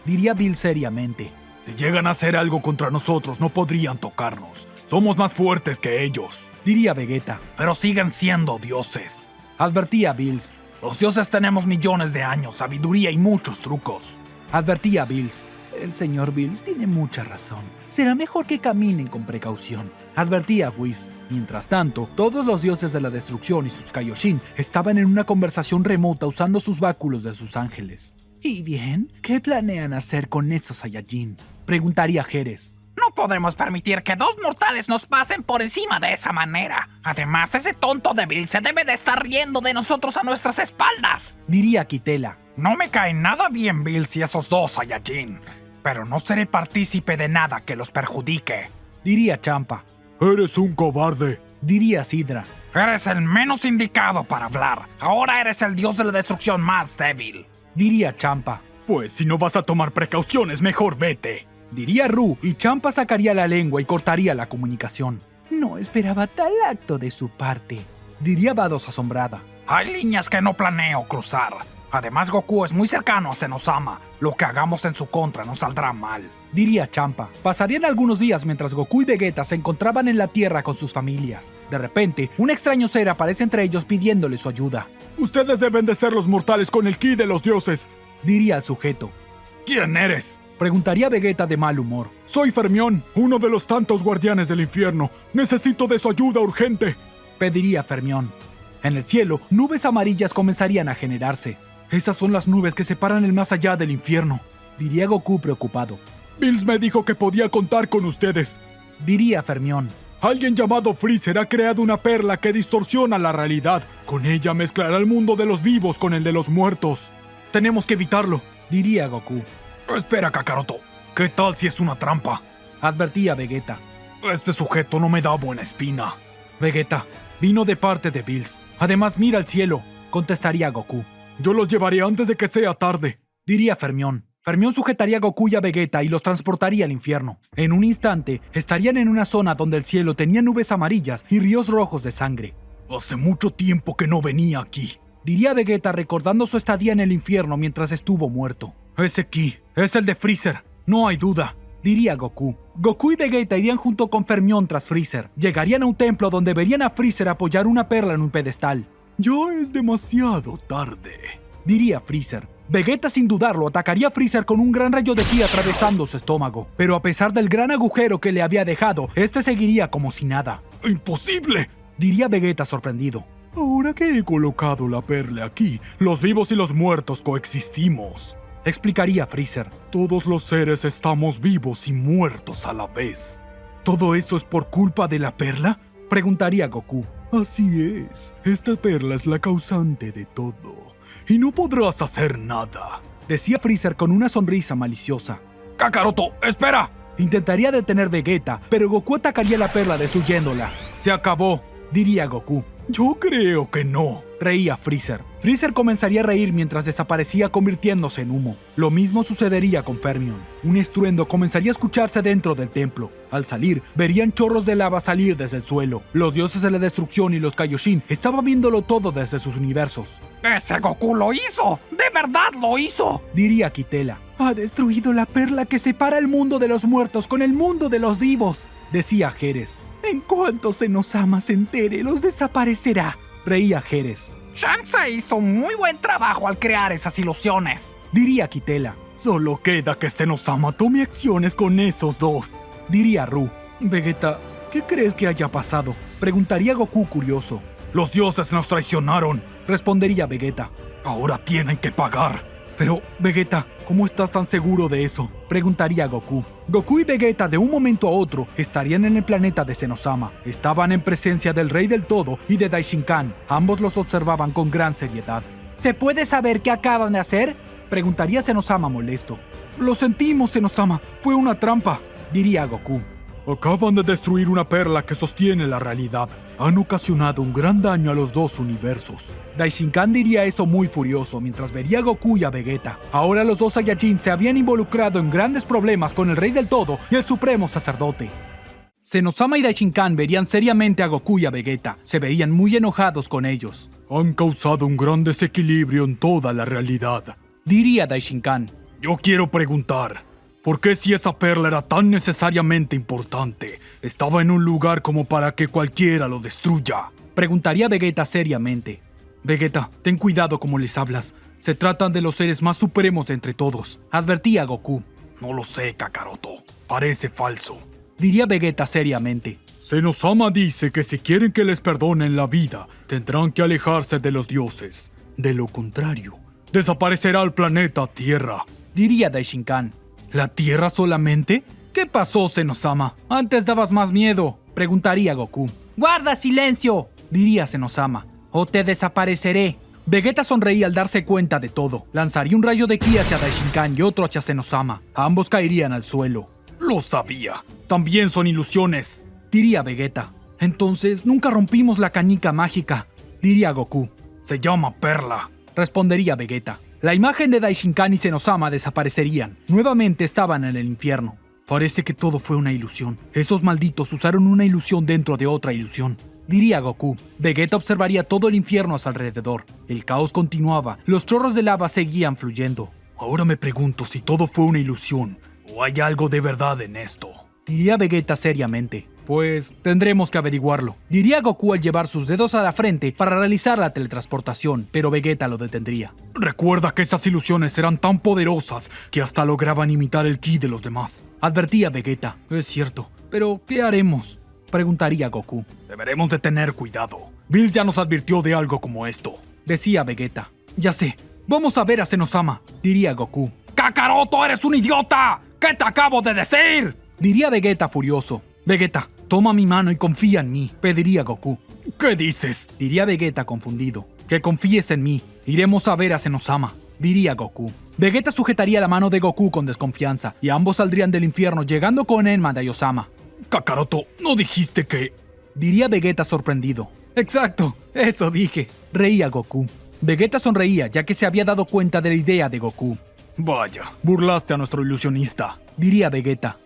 Diría Bills seriamente. Si llegan a hacer algo contra nosotros, no podrían tocarnos. Somos más fuertes que ellos. Diría Vegeta. Pero siguen siendo dioses. Advertía Bills. Los dioses tenemos millones de años, sabiduría y muchos trucos. Advertía Bills. El señor Bills tiene mucha razón. Será mejor que caminen con precaución. Advertía Whis. Mientras tanto, todos los dioses de la destrucción y sus Kaioshin estaban en una conversación remota usando sus báculos de sus ángeles. ¿Y bien? ¿Qué planean hacer con esos Saiyajin? Preguntaría Jerez. No podemos permitir que 2 mortales nos pasen por encima de esa manera. Además, ese tonto de Bills se debe de estar riendo de nosotros a nuestras espaldas. Diría Kitela. No me caen nada bien Bills y esos 2 Saiyajin, pero no seré partícipe de nada que los perjudique. Diría Champa. ¡Eres un cobarde! Diría Sidra. Eres el menos indicado para hablar. Ahora eres el dios de la destrucción más débil. Diría Champa. Pues si no vas a tomar precauciones, mejor vete. Diría Ru y Champa sacaría la lengua y cortaría la comunicación. No esperaba tal acto de su parte. Diría Vados asombrada. Hay líneas que no planeo cruzar. Además, Goku es muy cercano a Zenosama. Lo que hagamos en su contra no saldrá mal. Diría Champa. Pasarían algunos días mientras Goku y Vegeta se encontraban en la Tierra con sus familias. De repente, un extraño ser aparece entre ellos pidiéndole su ayuda. Ustedes deben de ser los mortales con el ki de los dioses. Diría el sujeto. ¿Quién eres? Preguntaría Vegeta de mal humor. Soy Fermión, uno de los tantos guardianes del infierno. Necesito de su ayuda urgente. Pediría Fermión. En el cielo, nubes amarillas comenzarían a generarse. Esas son las nubes que separan el más allá del infierno. Diría Goku preocupado. Bills me dijo que podía contar con ustedes. Diría Fermión. Alguien llamado Freezer ha creado una perla que distorsiona la realidad. Con ella mezclará el mundo de los vivos con el de los muertos. Tenemos que evitarlo. Diría Goku. Espera, Kakaroto. ¿Qué tal si es una trampa? Advertía Vegeta. Este sujeto no me da buena espina. Vegeta, vino de parte de Bills. Además, mira al cielo. Contestaría Goku. Yo los llevaré antes de que sea tarde. Diría Fermión. Fermión sujetaría a Goku y a Vegeta y los transportaría al infierno. En un instante, estarían en una zona donde el cielo tenía nubes amarillas y ríos rojos de sangre. Hace mucho tiempo que no venía aquí. Diría Vegeta recordando su estadía en el infierno mientras estuvo muerto. Ese ki es el de Freezer, no hay duda. Diría Goku. Goku y Vegeta irían junto con Fermión tras Freezer. Llegarían a un templo donde verían a Freezer apoyar una perla en un pedestal. Ya es demasiado tarde. Diría Freezer. Vegeta sin dudarlo atacaría a Freezer con un gran rayo de ki atravesando su estómago. Pero a pesar del gran agujero que le había dejado, este seguiría como si nada. ¡Imposible! Diría Vegeta sorprendido. Ahora que he colocado la perla aquí, los vivos y los muertos coexistimos. Explicaría Freezer. Todos los seres estamos vivos y muertos a la vez. ¿Todo eso es por culpa de la perla? Preguntaría Goku. Así es, esta perla es la causante de todo. Y no podrás hacer nada, decía Freezer con una sonrisa maliciosa. ¡Kakaroto, espera! Intentaría detener Vegeta, pero Goku atacaría la perla destruyéndola. Se acabó, diría Goku. Yo creo que no, reía Freezer. Freezer comenzaría a reír mientras desaparecía convirtiéndose en humo. Lo mismo sucedería con Fermion. Un estruendo comenzaría a escucharse dentro del templo. Al salir, verían chorros de lava salir desde el suelo. Los dioses de la destrucción y los Kaioshin estaban viéndolo todo desde sus universos. ¡Ese Goku lo hizo! ¡De verdad lo hizo! Diría Kitela. Ha destruido la perla que separa el mundo de los muertos con el mundo de los vivos, decía Jerez. En cuanto Zenosama se entere, los desaparecerá, reía Jerez. Shanse hizo muy buen trabajo al crear esas ilusiones, diría Kitela. Solo queda que Zenosama tome acciones con esos dos, diría Ru. Vegeta, ¿qué crees que haya pasado? Preguntaría Goku curioso. Los dioses nos traicionaron, respondería Vegeta. Ahora tienen que pagar. Pero, Vegeta, ¿cómo estás tan seguro de eso? Preguntaría Goku. Goku y Vegeta de un momento a otro estarían en el planeta de Zenosama. Estaban en presencia del Rey del Todo y de Daishinkan. Ambos los observaban con gran seriedad. ¿Se puede saber qué acaban de hacer? Preguntaría Zenosama molesto. Lo sentimos, Zenosama. Fue una trampa, diría Goku. Acaban de destruir una perla que sostiene la realidad. Han ocasionado un gran daño a los dos universos. Daishinkan diría eso muy furioso mientras vería a Goku y a Vegeta. Ahora los dos Saiyajin se habían involucrado en grandes problemas con el Rey del Todo y el Supremo Sacerdote. Zenosama y Daishinkan verían seriamente a Goku y a Vegeta. Se veían muy enojados con ellos. Han causado un gran desequilibrio en toda la realidad, diría Daishinkan. Yo quiero preguntar, ¿por qué si esa perla era tan necesariamente importante, estaba en un lugar como para que cualquiera lo destruya? Preguntaría Vegeta seriamente. Vegeta, ten cuidado como les hablas. Se tratan de los seres más supremos de entre todos, advertía Goku. No lo sé, Kakaroto. Parece falso, diría Vegeta seriamente. Zenosama dice que si quieren que les perdonen la vida, tendrán que alejarse de los dioses. De lo contrario, desaparecerá el planeta Tierra, diría Daishinkan. ¿La Tierra solamente? ¿Qué pasó, Zenosama? Antes dabas más miedo, preguntaría Goku. ¡Guarda silencio!, diría Zenosama. O te desapareceré. Vegeta sonreía al darse cuenta de todo. Lanzaría un rayo de ki hacia Daishinkan y otro hacia Zenosama. Ambos caerían al suelo. Lo sabía. También son ilusiones, diría Vegeta. Entonces nunca rompimos la canica mágica, diría Goku. Se llama perla, respondería Vegeta. La imagen de Daishinkan y Zenosama desaparecerían. Nuevamente estaban en el infierno. Parece que todo fue una ilusión. Esos malditos usaron una ilusión dentro de otra ilusión, diría Goku. Vegeta observaría todo el infierno a su alrededor. El caos continuaba. Los chorros de lava seguían fluyendo. Ahora me pregunto si todo fue una ilusión o hay algo de verdad en esto, diría Vegeta seriamente. Pues tendremos que averiguarlo, diría Goku al llevar sus dedos a la frente para realizar la teletransportación, pero Vegeta lo detendría. Recuerda que esas ilusiones eran tan poderosas que hasta lograban imitar el ki de los demás, advertía Vegeta. Es cierto, pero ¿qué haremos?, preguntaría Goku. Deberemos de tener cuidado. Bill ya nos advirtió de algo como esto, decía Vegeta. Ya sé, vamos a ver a Zenosama, diría Goku. ¡Kakaroto, eres un idiota! ¿Qué te acabo de decir?, diría Vegeta furioso. Vegeta, toma mi mano y confía en mí, pediría Goku. ¿Qué dices?, diría Vegeta confundido. Que confíes en mí. Iremos a ver a Zenosama, diría Goku. Vegeta sujetaría la mano de Goku con desconfianza y ambos saldrían del infierno llegando con Enma Daiyosama. Kakaroto, ¿no dijiste que...? diría Vegeta sorprendido. Exacto, eso dije, reía Goku. Vegeta sonreía ya que se había dado cuenta de la idea de Goku. Vaya, burlaste a nuestro ilusionista, diría Vegeta.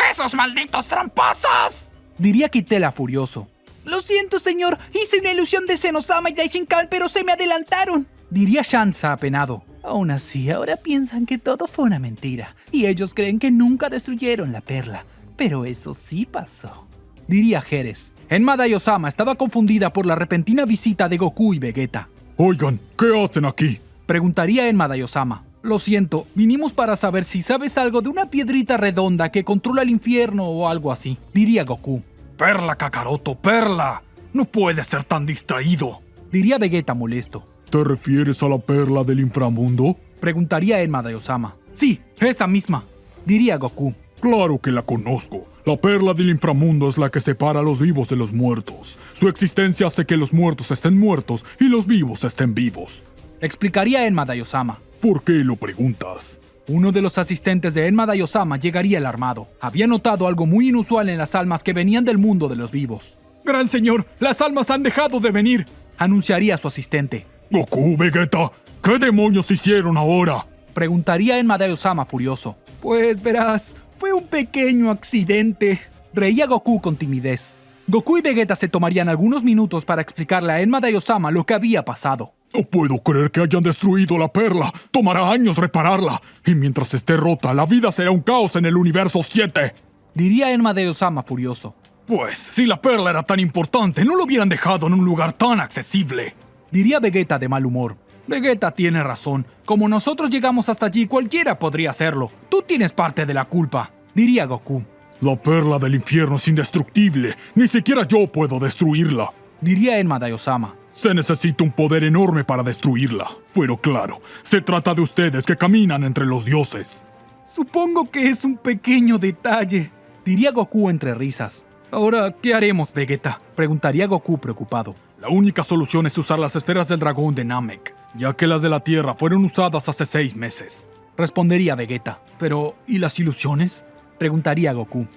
¡Esos malditos tramposos!, diría Kitela furioso. Lo siento, señor. Hice una ilusión de Zenosama y Daishinkan, pero se me adelantaron, diría Shansa apenado. Aún así, ahora piensan que todo fue una mentira. Y ellos creen que nunca destruyeron la perla. Pero eso sí pasó, diría Jerez. Enma Daiyosama estaba confundida por la repentina visita de Goku y Vegeta. Oigan, ¿qué hacen aquí?, preguntaría Enma Daiyosama. Lo siento, vinimos para saber si sabes algo de una piedrita redonda que controla el infierno o algo así, diría Goku. Perla, Kakaroto, perla. No puedes ser tan distraído, diría Vegeta molesto. ¿Te refieres a la perla del inframundo?, preguntaría Enma Daiyosama. Sí, esa misma, diría Goku. Claro que la conozco. La perla del inframundo es la que separa a los vivos de los muertos. Su existencia hace que los muertos estén muertos y los vivos estén vivos. Explicaría Enma Daiosama. ¿Por qué lo preguntas? Uno de los asistentes de Enma Daiosama llegaría alarmado. Había notado algo muy inusual en las almas que venían del mundo de los vivos. Gran señor, las almas han dejado de venir, anunciaría a su asistente. Goku, Vegeta, ¿qué demonios hicieron ahora? Preguntaría Enma Daiosama furioso. Pues verás, fue un pequeño accidente. Reía Goku con timidez. Goku y Vegeta se tomarían algunos minutos para explicarle a Enma Daiosama lo que había pasado. No puedo creer que hayan destruido la perla. Tomará años repararla. Y mientras esté rota, la vida será un caos en el universo 7. Diría Enma Daiosama furioso. Pues, si la perla era tan importante, no lo hubieran dejado en un lugar tan accesible. Diría Vegeta de mal humor. Vegeta tiene razón. Como nosotros llegamos hasta allí, cualquiera podría hacerlo. Tú tienes parte de la culpa. Diría Goku. La perla del infierno es indestructible. Ni siquiera yo puedo destruirla. Diría Enma Daiosama. Se necesita un poder enorme para destruirla. Pero claro, se trata de ustedes que caminan entre los dioses. Supongo que es un pequeño detalle. Diría Goku entre risas. Ahora, ¿qué haremos, Vegeta? Preguntaría Goku preocupado. La única solución es usar las esferas del dragón de Namek, ya que las de la Tierra fueron usadas hace 6 meses. Respondería Vegeta. Pero, ¿y las ilusiones? Preguntaría Goku.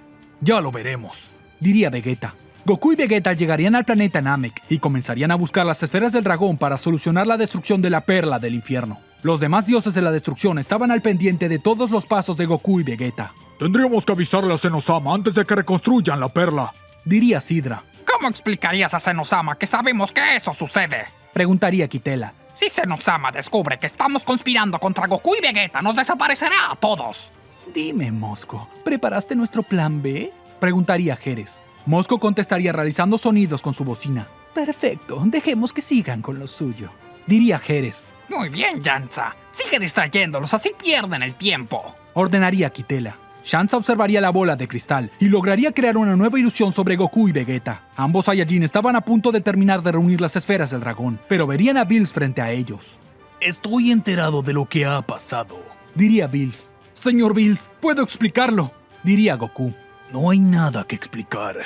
Ya lo veremos. Diría Vegeta. Goku y Vegeta llegarían al planeta Namek y comenzarían a buscar las esferas del dragón para solucionar la destrucción de la perla del infierno. Los demás dioses de la destrucción estaban al pendiente de todos los pasos de Goku y Vegeta. Tendríamos que avisarle a Zenosama antes de que reconstruyan la perla. Diría Sidra. ¿Cómo explicarías a Zenosama que sabemos que eso sucede? Preguntaría Kitela. Si Zenosama descubre que estamos conspirando contra Goku y Vegeta, nos desaparecerá a todos. Dime, Mosco, ¿preparaste nuestro plan B? Preguntaría Jerez. Mosco contestaría realizando sonidos con su bocina. Perfecto, dejemos que sigan con lo suyo. Diría Jerez. Muy bien, Yanza. Sigue distrayéndolos, así pierden el tiempo. Ordenaría Kitela. Shanza observaría la bola de cristal y lograría crear una nueva ilusión sobre Goku y Vegeta. Ambos Saiyajin estaban a punto de terminar de reunir las esferas del dragón, pero verían a Bills frente a ellos. Estoy enterado de lo que ha pasado. Diría Bills. Señor Bills, puedo explicarlo. Diría Goku. No hay nada que explicar.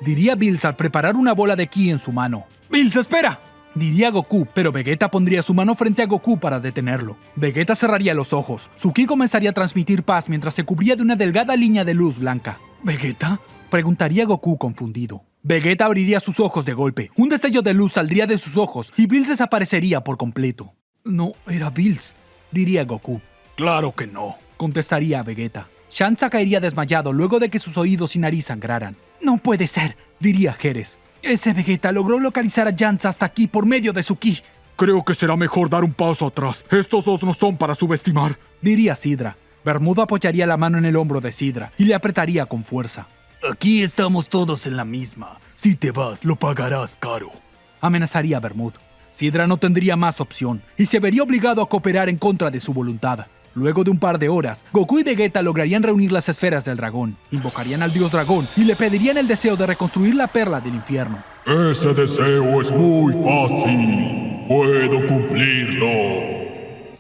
Diría Bills al preparar una bola de ki en su mano. Bills, espera. Diría Goku, pero Vegeta pondría su mano frente a Goku para detenerlo. Vegeta cerraría los ojos. Su ki comenzaría a transmitir paz mientras se cubría de una delgada línea de luz blanca. ¿Vegeta? Preguntaría Goku confundido. Vegeta abriría sus ojos de golpe. Un destello de luz saldría de sus ojos y Bills desaparecería por completo. No era Bills. Diría Goku. Claro que no. Contestaría Vegeta. Shanza caería desmayado luego de que sus oídos y nariz sangraran. No puede ser, diría Jerez. Ese Vegeta logró localizar a Yanza hasta aquí por medio de su ki. Creo que será mejor dar un paso atrás. Estos dos no son para subestimar. Diría Sidra. Bermudo apoyaría la mano en el hombro de Sidra y le apretaría con fuerza. Aquí estamos todos en la misma. Si te vas, lo pagarás caro. Amenazaría Bermud. Sidra no tendría más opción y se vería obligado a cooperar en contra de su voluntad. Luego de un par de horas, Goku y Vegeta lograrían reunir las esferas del dragón, invocarían al dios dragón y le pedirían el deseo de reconstruir la perla del infierno. Ese deseo es muy fácil. Puedo cumplirlo.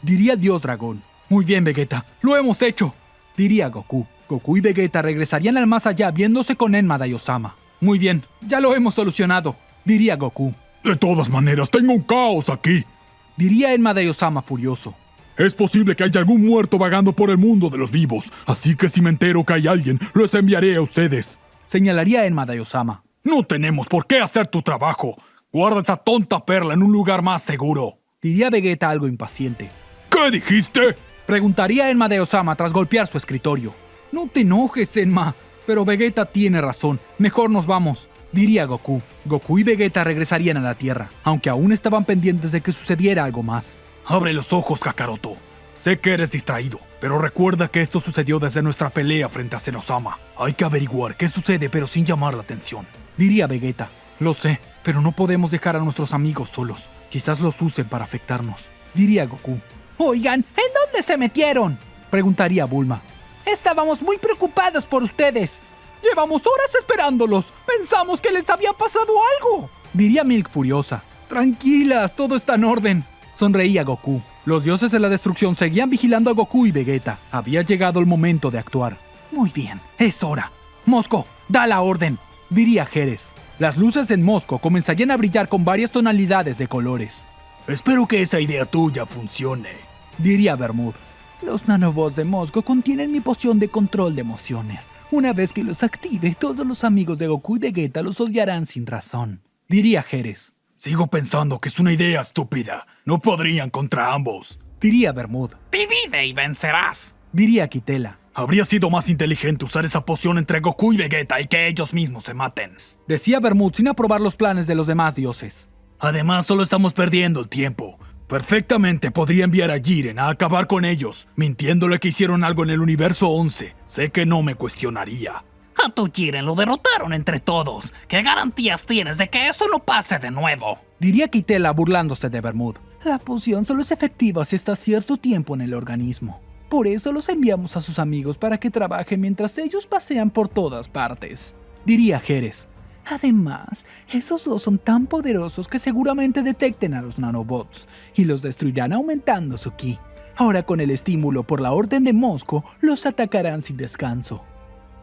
Diría el dios dragón. Muy bien, Vegeta, lo hemos hecho. Diría Goku. Goku y Vegeta regresarían al más allá viéndose con Enma Daiosama. Muy bien, ya lo hemos solucionado. Diría Goku. De todas maneras, tengo un caos aquí. Diría Enma Daiosama furioso. Es posible que haya algún muerto vagando por el mundo de los vivos, así que si me entero que hay alguien, los enviaré a ustedes. Señalaría Enma Daiosama. No tenemos por qué hacer tu trabajo. Guarda esa tonta perla en un lugar más seguro. Diría Vegeta algo impaciente. ¿Qué dijiste? Preguntaría Enma Daiosama tras golpear su escritorio. No te enojes, Enma. Pero Vegeta tiene razón. Mejor nos vamos. Diría Goku. Goku y Vegeta regresarían a la Tierra, aunque aún estaban pendientes de que sucediera algo más. Abre los ojos, Kakaroto. Sé que eres distraído, pero recuerda que esto sucedió desde nuestra pelea frente a Zenosama. Hay que averiguar qué sucede, pero sin llamar la atención. Diría Vegeta. Lo sé, pero no podemos dejar a nuestros amigos solos. Quizás los usen para afectarnos. Diría Goku. Oigan, ¿en dónde se metieron? Preguntaría Bulma. Estábamos muy preocupados por ustedes. Llevamos horas esperándolos. Pensamos que les había pasado algo. Diría Milk furiosa. Tranquilas, todo está en orden. Sonreía Goku. Los dioses de la destrucción seguían vigilando a Goku y Vegeta. Había llegado el momento de actuar. Muy bien, es hora. Mosco, da la orden, diría Jerez. Las luces en Mosco comenzarían a brillar con varias tonalidades de colores. Espero que esa idea tuya funcione, diría Bermud. Los nanobots de Mosco contienen mi poción de control de emociones. Una vez que los active, todos los amigos de Goku y Vegeta los odiarán sin razón, diría Jerez. Sigo pensando que es una idea estúpida. No podrían contra ambos, diría Bermud. Divide y vencerás, diría Kitela. Habría sido más inteligente usar esa poción entre Goku y Vegeta y que ellos mismos se maten, decía Bermud sin aprobar los planes de los demás dioses. Además, solo estamos perdiendo el tiempo. Perfectamente podría enviar a Jiren a acabar con ellos, mintiéndole que hicieron algo en el universo 11. Sé que no me cuestionaría. a tu Jiren lo derrotaron entre todos. ¿Qué garantías tienes de que eso no pase de nuevo? Diría Kitela burlándose de Bermud. La poción solo es efectiva si está cierto tiempo en el organismo. Por eso los enviamos a sus amigos para que trabajen mientras ellos pasean por todas partes, diría Jerez. Además, esos dos son tan poderosos que seguramente detecten a los nanobots y los destruirán aumentando su ki. Ahora con el estímulo por la orden de Mosco, los atacarán sin descanso.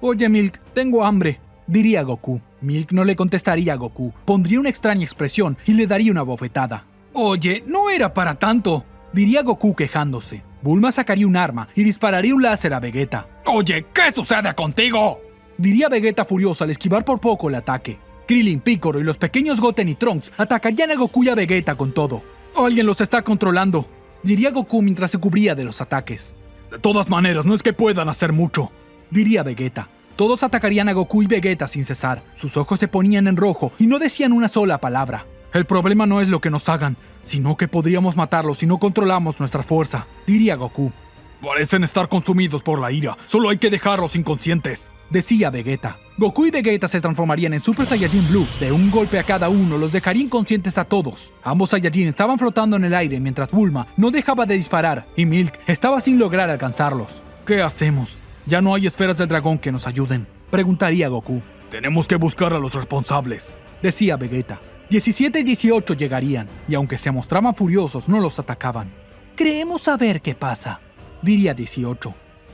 Oye Milk, tengo hambre, diría Goku. Milk no le contestaría a Goku, pondría una extraña expresión y le daría una bofetada. Oye, no era para tanto, diría Goku quejándose. Bulma sacaría un arma y dispararía un láser a Vegeta. Oye, ¿qué sucede contigo?, diría Vegeta furioso al esquivar por poco el ataque. Krillin, Piccolo y los pequeños Goten y Trunks atacarían a Goku y a Vegeta con todo. Alguien los está controlando, diría Goku mientras se cubría de los ataques. De todas maneras, no es que puedan hacer mucho, diría Vegeta. Todos atacarían a Goku y Vegeta sin cesar. Sus ojos se ponían en rojo y no decían una sola palabra. El problema no es lo que nos hagan, sino que podríamos matarlos si no controlamos nuestra fuerza, diría Goku. Parecen estar consumidos por la ira, solo hay que dejarlos inconscientes, decía Vegeta. Goku y Vegeta se transformarían en Super Saiyajin Blue. De un golpe a cada uno los dejaría inconscientes a todos. Ambos Saiyajin estaban flotando en el aire mientras Bulma no dejaba de disparar y Milk estaba sin lograr alcanzarlos. ¿Qué hacemos? Ya no hay esferas del dragón que nos ayuden, preguntaría Goku. Tenemos que buscar a los responsables, decía Vegeta. 17 y 18 llegarían, y aunque se mostraban furiosos, no los atacaban. Creemos saber qué pasa, diría 18.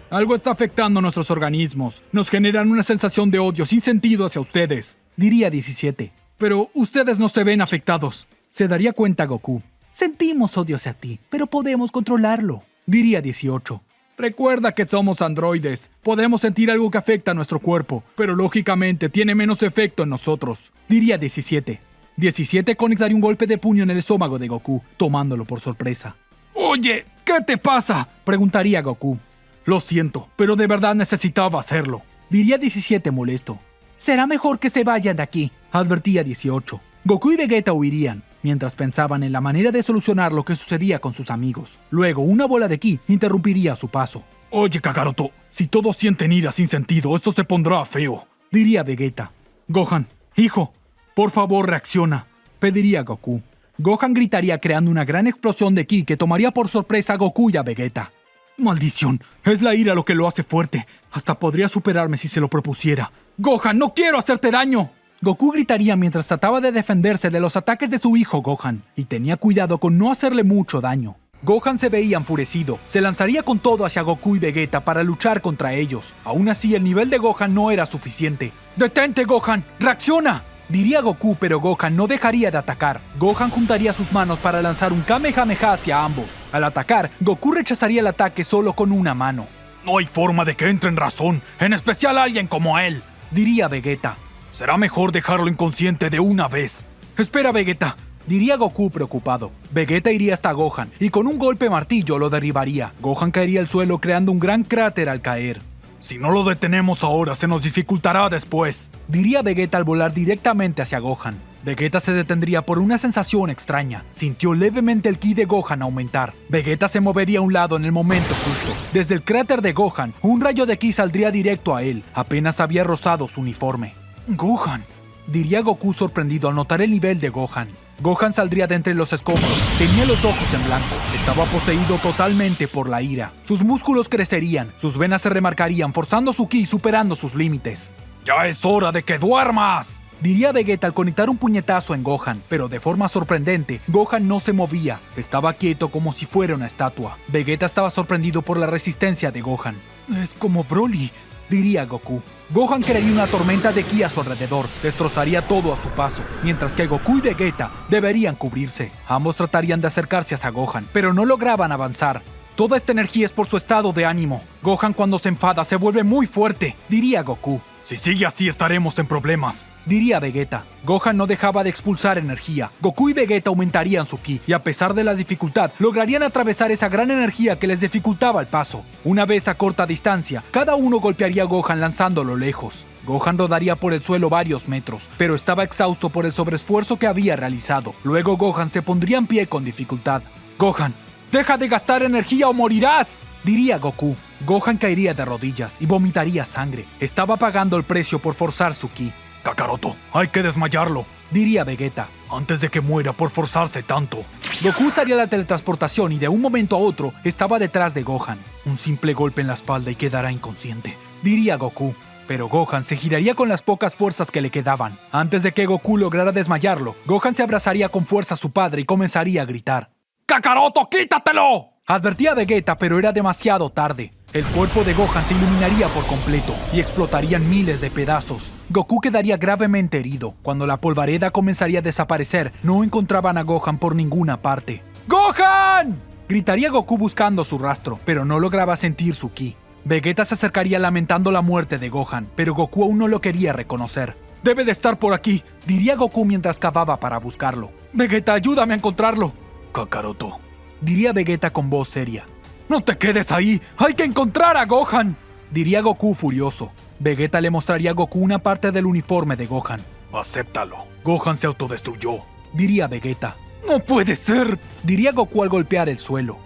Algo está afectando nuestros organismos. Nos generan una sensación de odio sin sentido hacia ustedes, diría 17. Pero ustedes no se ven afectados. Se daría cuenta Goku. Sentimos odio hacia ti, pero podemos controlarlo, diría 18. Recuerda que somos androides. Podemos sentir algo que afecta a nuestro cuerpo, pero lógicamente tiene menos efecto en nosotros, diría 17. 17 conectaría un golpe de puño en el estómago de Goku, tomándolo por sorpresa. Oye, ¿qué te pasa?, preguntaría Goku. Lo siento, pero de verdad necesitaba hacerlo, diría 17 molesto. Será mejor que se vayan de aquí, advertía 18. Goku y Vegeta huirían, mientras pensaban en la manera de solucionar lo que sucedía con sus amigos. Luego, una bola de ki interrumpiría su paso. Oye, Kakaroto, si todos sienten ira sin sentido, esto se pondrá feo, diría Vegeta. Gohan, hijo, por favor reacciona, pediría Goku. Gohan gritaría creando una gran explosión de ki que tomaría por sorpresa a Goku y a Vegeta. Maldición, es la ira lo que lo hace fuerte. Hasta podría superarme si se lo propusiera. Gohan, no quiero hacerte daño. Goku gritaría mientras trataba de defenderse de los ataques de su hijo Gohan, y tenía cuidado con no hacerle mucho daño. Gohan se veía enfurecido, se lanzaría con todo hacia Goku y Vegeta para luchar contra ellos. Aún así, el nivel de Gohan no era suficiente. ¡Detente, Gohan! ¡Reacciona!, diría Goku, pero Gohan no dejaría de atacar. Gohan juntaría sus manos para lanzar un Kamehameha hacia ambos. Al atacar, Goku rechazaría el ataque solo con una mano. No hay forma de que entre en razón, en especial alguien como él, diría Vegeta. Será mejor dejarlo inconsciente de una vez. Espera, Vegeta, diría Goku preocupado. Vegeta iría hasta Gohan y con un golpe martillo lo derribaría. Gohan caería al suelo creando un gran cráter al caer. Si no lo detenemos ahora, se nos dificultará después, diría Vegeta al volar directamente hacia Gohan. Vegeta se detendría por una sensación extraña. Sintió levemente el ki de Gohan aumentar. Vegeta se movería a un lado en el momento justo. Desde el cráter de Gohan, un rayo de ki saldría directo a él. Apenas había rozado su uniforme. Gohan, diría Goku sorprendido al notar el nivel de Gohan. Gohan saldría de entre los escombros. Tenía los ojos en blanco. Estaba poseído totalmente por la ira. Sus músculos crecerían. Sus venas se remarcarían, forzando su ki y superando sus límites. ¡Ya es hora de que duermas!, diría Vegeta al conectar un puñetazo en Gohan. Pero de forma sorprendente, Gohan no se movía. Estaba quieto como si fuera una estatua. Vegeta estaba sorprendido por la resistencia de Gohan. Es como Broly, diría Goku. Gohan crearía una tormenta de ki a su alrededor, destrozaría todo a su paso, mientras que Goku y Vegeta deberían cubrirse. Ambos tratarían de acercarse a Gohan, pero no lograban avanzar. Toda esta energía es por su estado de ánimo. Gohan cuando se enfada se vuelve muy fuerte, diría Goku. Si sigue así estaremos en problemas, diría Vegeta. Gohan no dejaba de expulsar energía. Goku y Vegeta aumentarían su ki, y a pesar de la dificultad, lograrían atravesar esa gran energía que les dificultaba el paso. Una vez a corta distancia, cada uno golpearía a Gohan lanzándolo lejos. Gohan rodaría por el suelo varios metros, pero estaba exhausto por el sobreesfuerzo que había realizado. Luego Gohan se pondría en pie con dificultad. Gohan, ¡deja de gastar energía o morirás!, diría Goku. Gohan caería de rodillas y vomitaría sangre. Estaba pagando el precio por forzar su ki. Kakaroto, hay que desmayarlo, diría Vegeta. antes de que muera por forzarse tanto. Goku usaría la teletransportación y de un momento a otro estaba detrás de Gohan. Un simple golpe en la espalda y quedará inconsciente, diría Goku. Pero Gohan se giraría con las pocas fuerzas que le quedaban. Antes de que Goku lograra desmayarlo, Gohan se abrazaría con fuerza a su padre y comenzaría a gritar. ¡Kakaroto, quítatelo! Advertía a Vegeta, pero era demasiado tarde. El cuerpo de Gohan se iluminaría por completo y explotarían miles de pedazos. Goku quedaría gravemente herido. Cuando la polvareda comenzaría a desaparecer, no encontraban a Gohan por ninguna parte. ¡Gohan!, gritaría Goku buscando su rastro, pero no lograba sentir su ki. Vegeta se acercaría lamentando la muerte de Gohan, pero Goku aún no lo quería reconocer. «Debe de estar por aquí», diría Goku mientras cavaba para buscarlo. «Vegeta, ayúdame a encontrarlo». Kakaroto, diría Vegeta con voz seria. «No te quedes ahí, hay que encontrar a Gohan», diría Goku furioso. Vegeta le mostraría a Goku una parte del uniforme de Gohan. acéptalo. Gohan se autodestruyó, diría Vegeta. «No puede ser», diría Goku al golpear el suelo.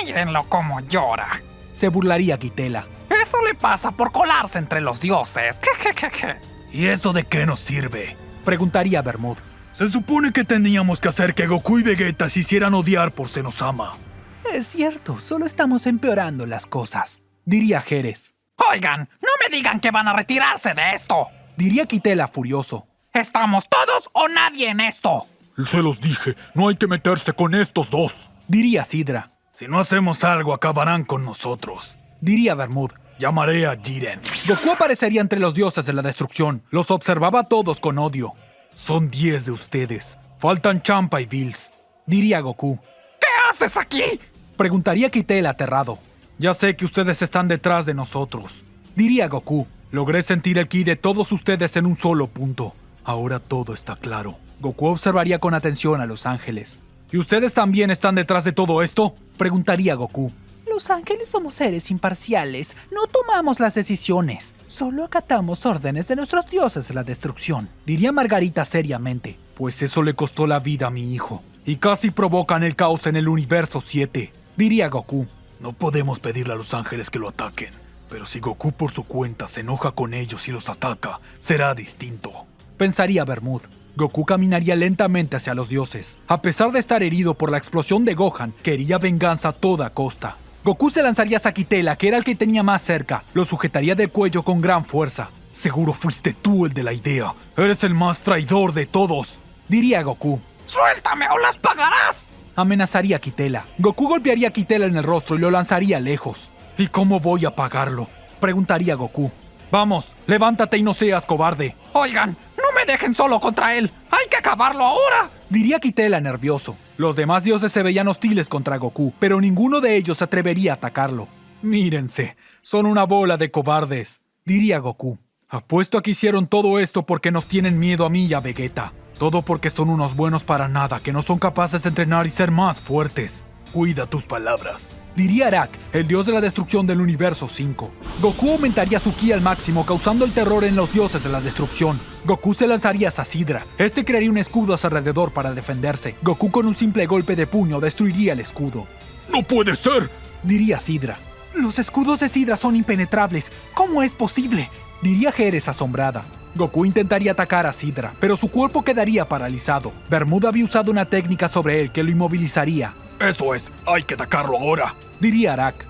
Mírenlo cómo llora. Se burlaría Kitela. Eso le pasa por colarse entre los dioses. ¿Y eso de qué nos sirve? Preguntaría Bermud. Se supone que teníamos que hacer que Goku y Vegeta se hicieran odiar por Senosama. Es cierto, solo estamos empeorando las cosas, diría Jerez. Oigan, no me digan que van a retirarse de esto. Diría Kitela furioso. ¿Estamos todos o nadie en esto? Se los dije, no hay que meterse con estos dos. Diría Sidra. Si no hacemos algo, acabarán con nosotros. Diría Bermud. Llamaré a Jiren. Goku aparecería entre los dioses de la destrucción. Los observaba a todos con odio. Son 10 de ustedes. Faltan Champa y Bills. Diría Goku. ¿Qué haces aquí? Preguntaría Kitela aterrado. Ya sé que ustedes están detrás de nosotros. Diría Goku. Logré sentir el ki de todos ustedes en un solo punto. Ahora todo está claro. Goku observaría con atención a los ángeles. ¿Y ustedes también están detrás de todo esto? Preguntaría Goku. Los ángeles somos seres imparciales, no tomamos las decisiones, solo acatamos órdenes de nuestros dioses de la destrucción. Diría Margarita seriamente. Pues eso le costó la vida a mi hijo. Y casi provocan el caos en el universo 7. Diría Goku. No podemos pedirle a los ángeles que lo ataquen. Pero si Goku por su cuenta se enoja con ellos y los ataca, será distinto. Pensaría Bermud. Goku caminaría lentamente hacia los dioses. A pesar de estar herido por la explosión de Gohan, quería venganza a toda costa. Goku se lanzaría a Kitela, que era el que tenía más cerca. Lo sujetaría del cuello con gran fuerza. Seguro fuiste tú el de la idea. Eres el más traidor de todos. Diría Goku. ¡Suéltame o las pagarás! Amenazaría a Kitela. Goku golpearía a Kitela en el rostro y lo lanzaría lejos. ¿Y cómo voy a pagarlo? Preguntaría Goku. Vamos, levántate y no seas cobarde. Oigan, no me dejen solo contra él. ¡Hay que acabarlo ahora! Diría Kitela nervioso. Los demás dioses se veían hostiles contra Goku, pero ninguno de ellos se atrevería a atacarlo. Mírense, son una bola de cobardes. Diría Goku. Apuesto a que hicieron todo esto porque nos tienen miedo a mí y a Vegeta. Todo porque son unos buenos para nada, que no son capaces de entrenar y ser más fuertes. Cuida tus palabras. Diría Arak, el dios de la destrucción del universo 5. Goku aumentaría su ki al máximo, causando el terror en los dioses de la destrucción. Goku se lanzaría a Sidra. Este crearía un escudo a su alrededor para defenderse. Goku con un simple golpe de puño destruiría el escudo. ¡No puede ser!, diría Sidra. Los escudos de Sidra son impenetrables. ¿Cómo es posible?, diría Jerez asombrada. Goku intentaría atacar a Sidra, pero su cuerpo quedaría paralizado. Bermuda había usado una técnica sobre él que lo inmovilizaría. Eso es, hay que atacarlo ahora, diría Arak.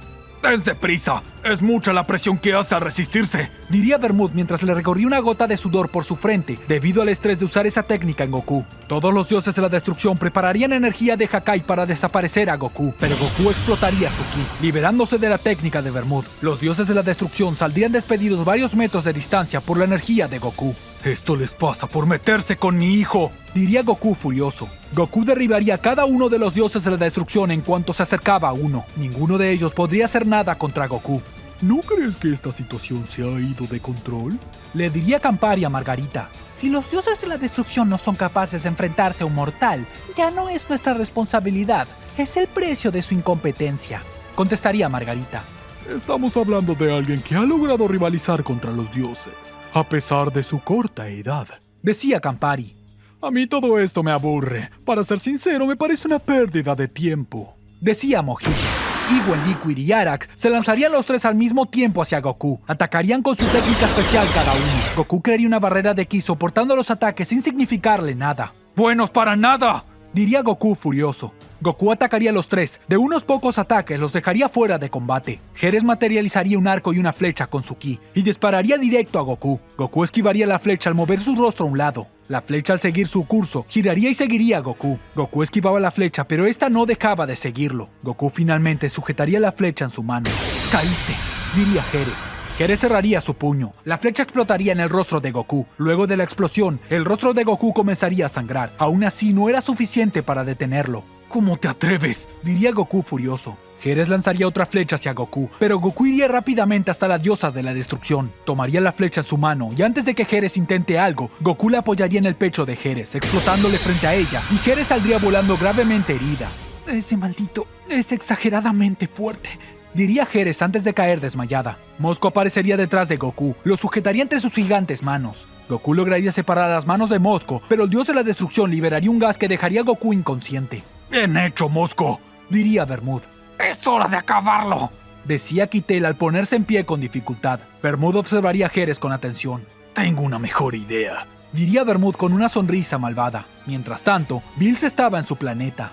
¡Dense prisa! Es mucha la presión que hace al resistirse. Diría Bermud mientras le recorría una gota de sudor por su frente debido al estrés de usar esa técnica en Goku. Todos los dioses de la destrucción prepararían energía de Hakai para desaparecer a Goku, pero Goku explotaría su ki, liberándose de la técnica de Bermud. Los dioses de la destrucción saldrían despedidos varios metros de distancia por la energía de Goku. Esto les pasa por meterse con mi hijo, diría Goku furioso. Goku derribaría a cada uno de los dioses de la destrucción en cuanto se acercaba a uno. Ninguno de ellos podría hacer nada contra Goku. ¿No crees que esta situación se ha ido de control? Le diría Campari a Margarita. Si los dioses de la destrucción no son capaces de enfrentarse a un mortal, ya no es nuestra responsabilidad, es el precio de su incompetencia, contestaría Margarita. Estamos hablando de alguien que ha logrado rivalizar contra los dioses, a pesar de su corta edad, decía Campari. A mí todo esto me aburre. Para ser sincero, me parece una pérdida de tiempo, decía Mojito. Iwen, Liquid y Arak se lanzarían los tres al mismo tiempo hacia Goku. Atacarían con su técnica especial cada uno. Goku crearía una barrera de ki soportando los ataques sin significarle nada. ¡Buenos para nada!, diría Goku furioso. Goku atacaría a los tres. De unos pocos ataques los dejaría fuera de combate. Geres materializaría un arco y una flecha con su ki y dispararía directo a Goku. Goku esquivaría la flecha al mover su rostro a un lado. La flecha, al seguir su curso, giraría y seguiría a Goku. Goku esquivaba la flecha, pero esta no dejaba de seguirlo. Goku finalmente sujetaría la flecha en su mano. «¡Caíste!», diría Geres. Geres cerraría su puño. La flecha explotaría en el rostro de Goku. Luego de la explosión, el rostro de Goku comenzaría a sangrar. Aún así, no era suficiente para detenerlo. ¿Cómo te atreves?, diría Goku furioso. Geres lanzaría otra flecha hacia Goku, pero Goku iría rápidamente hasta la diosa de la destrucción. Tomaría la flecha en su mano y antes de que Geres intente algo, Goku la apoyaría en el pecho de Geres, explotándole frente a ella, y Geres saldría volando gravemente herida. Ese maldito es exageradamente fuerte, diría Geres antes de caer desmayada. Mosco aparecería detrás de Goku, lo sujetaría entre sus gigantes manos. Goku lograría separar las manos de Mosco, pero el dios de la destrucción liberaría un gas que dejaría a Goku inconsciente. «Bien hecho, Mosco», diría Bermud. ¡Es hora de acabarlo!, decía Quitel al ponerse en pie con dificultad. Bermud observaría a Geres con atención. «Tengo una mejor idea», diría Bermud con una sonrisa malvada. Mientras tanto, Bills estaba en su planeta.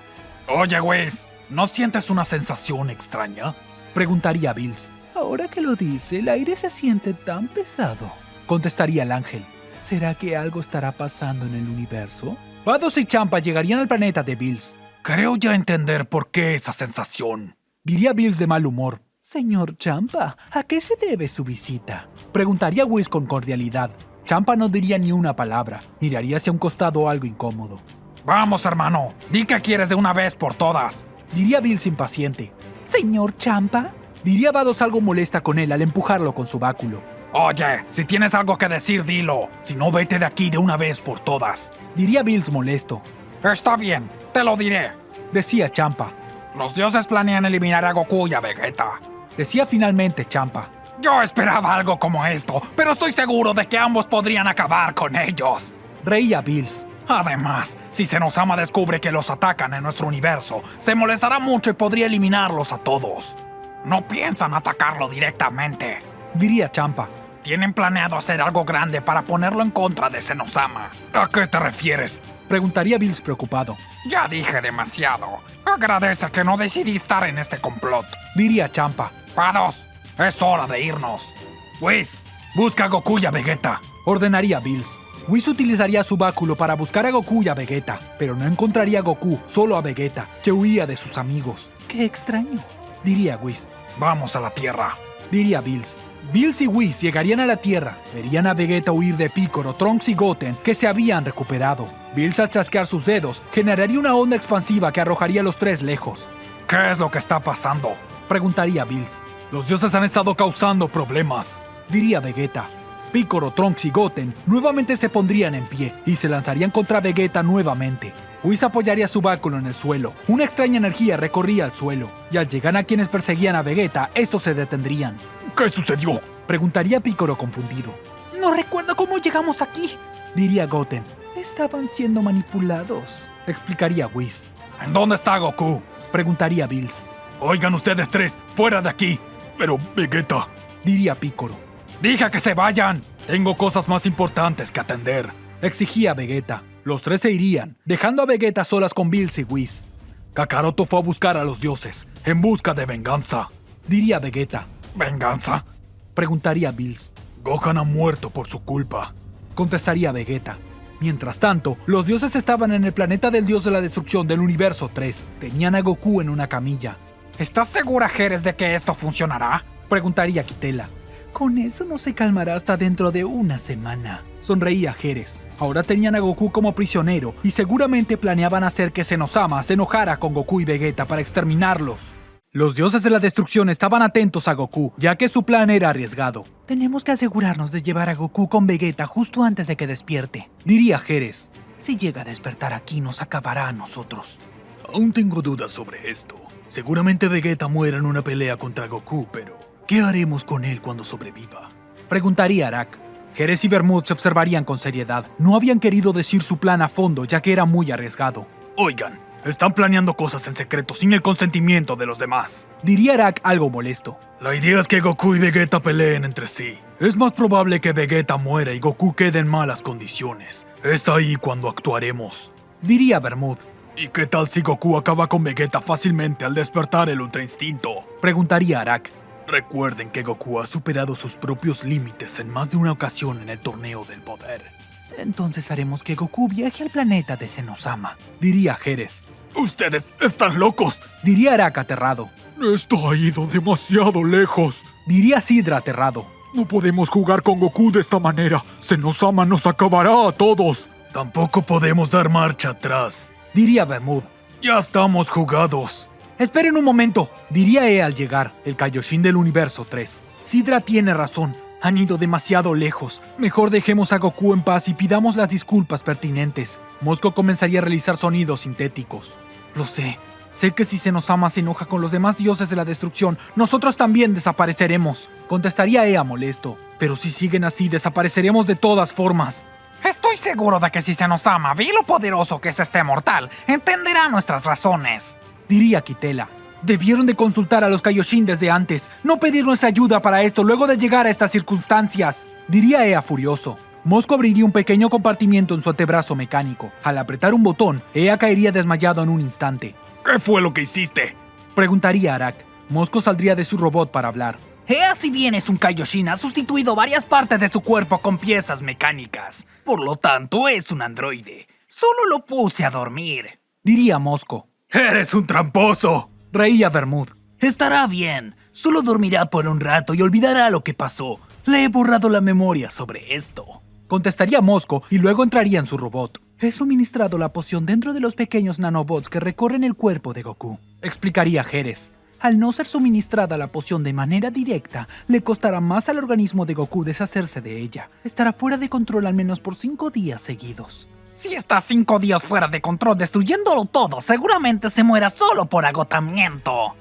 «Oye, Whis, ¿no sientes una sensación extraña?», preguntaría Bills. Ahora que lo dice, el aire se siente tan pesado, contestaría el ángel. ¿Será que algo estará pasando en el universo? Vados y Champa llegarían al planeta de Bills. «Creo ya entender por qué esa sensación», diría Bills de mal humor. Señor Champa, ¿a qué se debe su visita?, preguntaría Whis con cordialidad. Champa no diría ni una palabra. Miraría hacia un costado algo incómodo. «Vamos, hermano, di que quieres de una vez por todas», diría Bills impaciente. Señor Champa, diría Vados algo molesta con él al empujarlo con su báculo. «Oye, si tienes algo que decir, dilo. Si no, vete de aquí de una vez por todas», diría Bills molesto. «Está bien, te lo diré», decía Champa. «Los dioses planean eliminar a Goku y a Vegeta», decía finalmente Champa. «Yo esperaba algo como esto, pero estoy seguro de que ambos podrían acabar con ellos», reía Bills. «Además, si Senosama descubre que los atacan en nuestro universo, se molestará mucho y podría eliminarlos a todos. No piensan atacarlo directamente», diría Champa. «Tienen planeado hacer algo grande para ponerlo en contra de Senosama». «¿A qué te refieres?», preguntaría Bills preocupado. «Ya dije demasiado. Agradece que no decidí estar en este complot», diría Champa. «Vados, es hora de irnos». «Whis, busca a Goku y a Vegeta», ordenaría Bills. Whis utilizaría su báculo para buscar a Goku y a Vegeta, pero no encontraría a Goku, solo a Vegeta, que huía de sus amigos. ¡Qué extraño!, diría Whis. «Vamos a la Tierra», diría Bills. Bills y Whis llegarían a la Tierra. Verían a Vegeta huir de Piccolo, Trunks y Goten, que se habían recuperado. Bills, al chasquear sus dedos, generaría una onda expansiva que arrojaría a los tres lejos. «¿Qué es lo que está pasando?», preguntaría Bills. «Los dioses han estado causando problemas», diría Vegeta. Piccolo, Trunks y Goten nuevamente se pondrían en pie y se lanzarían contra Vegeta nuevamente. Whis apoyaría su báculo en el suelo. Una extraña energía recorría el suelo, y al llegar a quienes perseguían a Vegeta, estos se detendrían. «¿Qué sucedió?», preguntaría Piccolo confundido. No recuerdo cómo llegamos aquí, diría Goten. Estaban siendo manipulados, explicaría Whis. «¿En dónde está Goku?», preguntaría Bills. «Oigan ustedes tres, fuera de aquí». «Pero Vegeta», diría Piccolo. «Dije que se vayan». «Tengo cosas más importantes que atender», exigía Vegeta. Los tres se irían, dejando a Vegeta a solas con Bills y Whis. «Kakaroto fue a buscar a los dioses, en busca de venganza», diría Vegeta. ¿Venganza? Preguntaría Bills. Gohan ha muerto por su culpa, contestaría Vegeta. Mientras tanto, los dioses estaban en el planeta del dios de la destrucción del universo 3. Tenían a Goku en una camilla. ¿Estás segura, Jerez, de que esto funcionará? Preguntaría Kitela. Con eso no se calmará hasta dentro de una semana. Sonreía Jerez. Ahora tenían a Goku como prisionero y seguramente planeaban hacer que Zenosama se enojara con Goku y Vegeta para exterminarlos. Los dioses de la destrucción estaban atentos a Goku, ya que su plan era arriesgado. Tenemos que asegurarnos de llevar a Goku con Vegeta justo antes de que despierte, diría Jerez. Si llega a despertar aquí, nos acabará a nosotros. Aún tengo dudas sobre esto. Seguramente Vegeta muera en una pelea contra Goku, pero ¿qué haremos con él cuando sobreviva? Preguntaría Arak. Jerez y Bermud se observarían con seriedad. No habían querido decir su plan a fondo, ya que era muy arriesgado. Oigan, están planeando cosas en secreto sin el consentimiento de los demás. Diría Arak algo molesto. La idea es que Goku y Vegeta peleen entre sí. Es más probable que Vegeta muera y Goku quede en malas condiciones. Es ahí cuando actuaremos. Diría Bermud. ¿Y qué tal si Goku acaba con Vegeta fácilmente al despertar el Ultra Instinto? Preguntaría Arak. Recuerden que Goku ha superado sus propios límites en más de una ocasión en el torneo del poder. Entonces haremos que Goku viaje al planeta de Zenosama. Diría Jerez. ¡Ustedes están locos! Diría Arak aterrado. Esto ha ido demasiado lejos. Diría Sidra aterrado. No podemos jugar con Goku de esta manera. Zenosama nos acabará a todos. Tampoco podemos dar marcha atrás. Diría Bermud. Ya estamos jugados. Esperen un momento, diría al llegar, el Kaioshin del universo 3. Sidra tiene razón. Han ido demasiado lejos. Mejor dejemos a Goku en paz y pidamos las disculpas pertinentes. Mosco comenzaría a realizar sonidos sintéticos. Lo sé. Sé que si Zenosama se enoja con los demás dioses de la destrucción, nosotros también desapareceremos. Contestaría Ea molesto. Pero si siguen así, desapareceremos de todas formas. Estoy seguro de que si Zenosama ve lo poderoso que es este mortal, entenderá nuestras razones. Diría Kitela. Debieron de consultar a los Kaioshin desde antes, no pedir nuestra ayuda para esto luego de llegar a estas circunstancias. Diría Ea furioso. Mosco abriría un pequeño compartimiento en su antebrazo mecánico. Al apretar un botón, Ea caería desmayado en un instante. ¿Qué fue lo que hiciste? Preguntaría Arak. Mosco saldría de su robot para hablar. Ea, si bien es un Kaioshin, ha sustituido varias partes de su cuerpo con piezas mecánicas. Por lo tanto, es un androide. Solo lo puse a dormir. Diría Mosco. ¡Eres un tramposo! Reía Bermud. Estará bien. Solo dormirá por un rato y olvidará lo que pasó. Le he borrado la memoria sobre esto. Contestaría Mosco y luego entraría en su robot. He suministrado la poción dentro de los pequeños nanobots que recorren el cuerpo de Goku. Explicaría Jerez. Al no ser suministrada la poción de manera directa, le costará más al organismo de Goku deshacerse de ella. Estará fuera de control al menos por 5 días seguidos. Si está 5 días fuera de control destruyéndolo todo, seguramente se muera solo por agotamiento.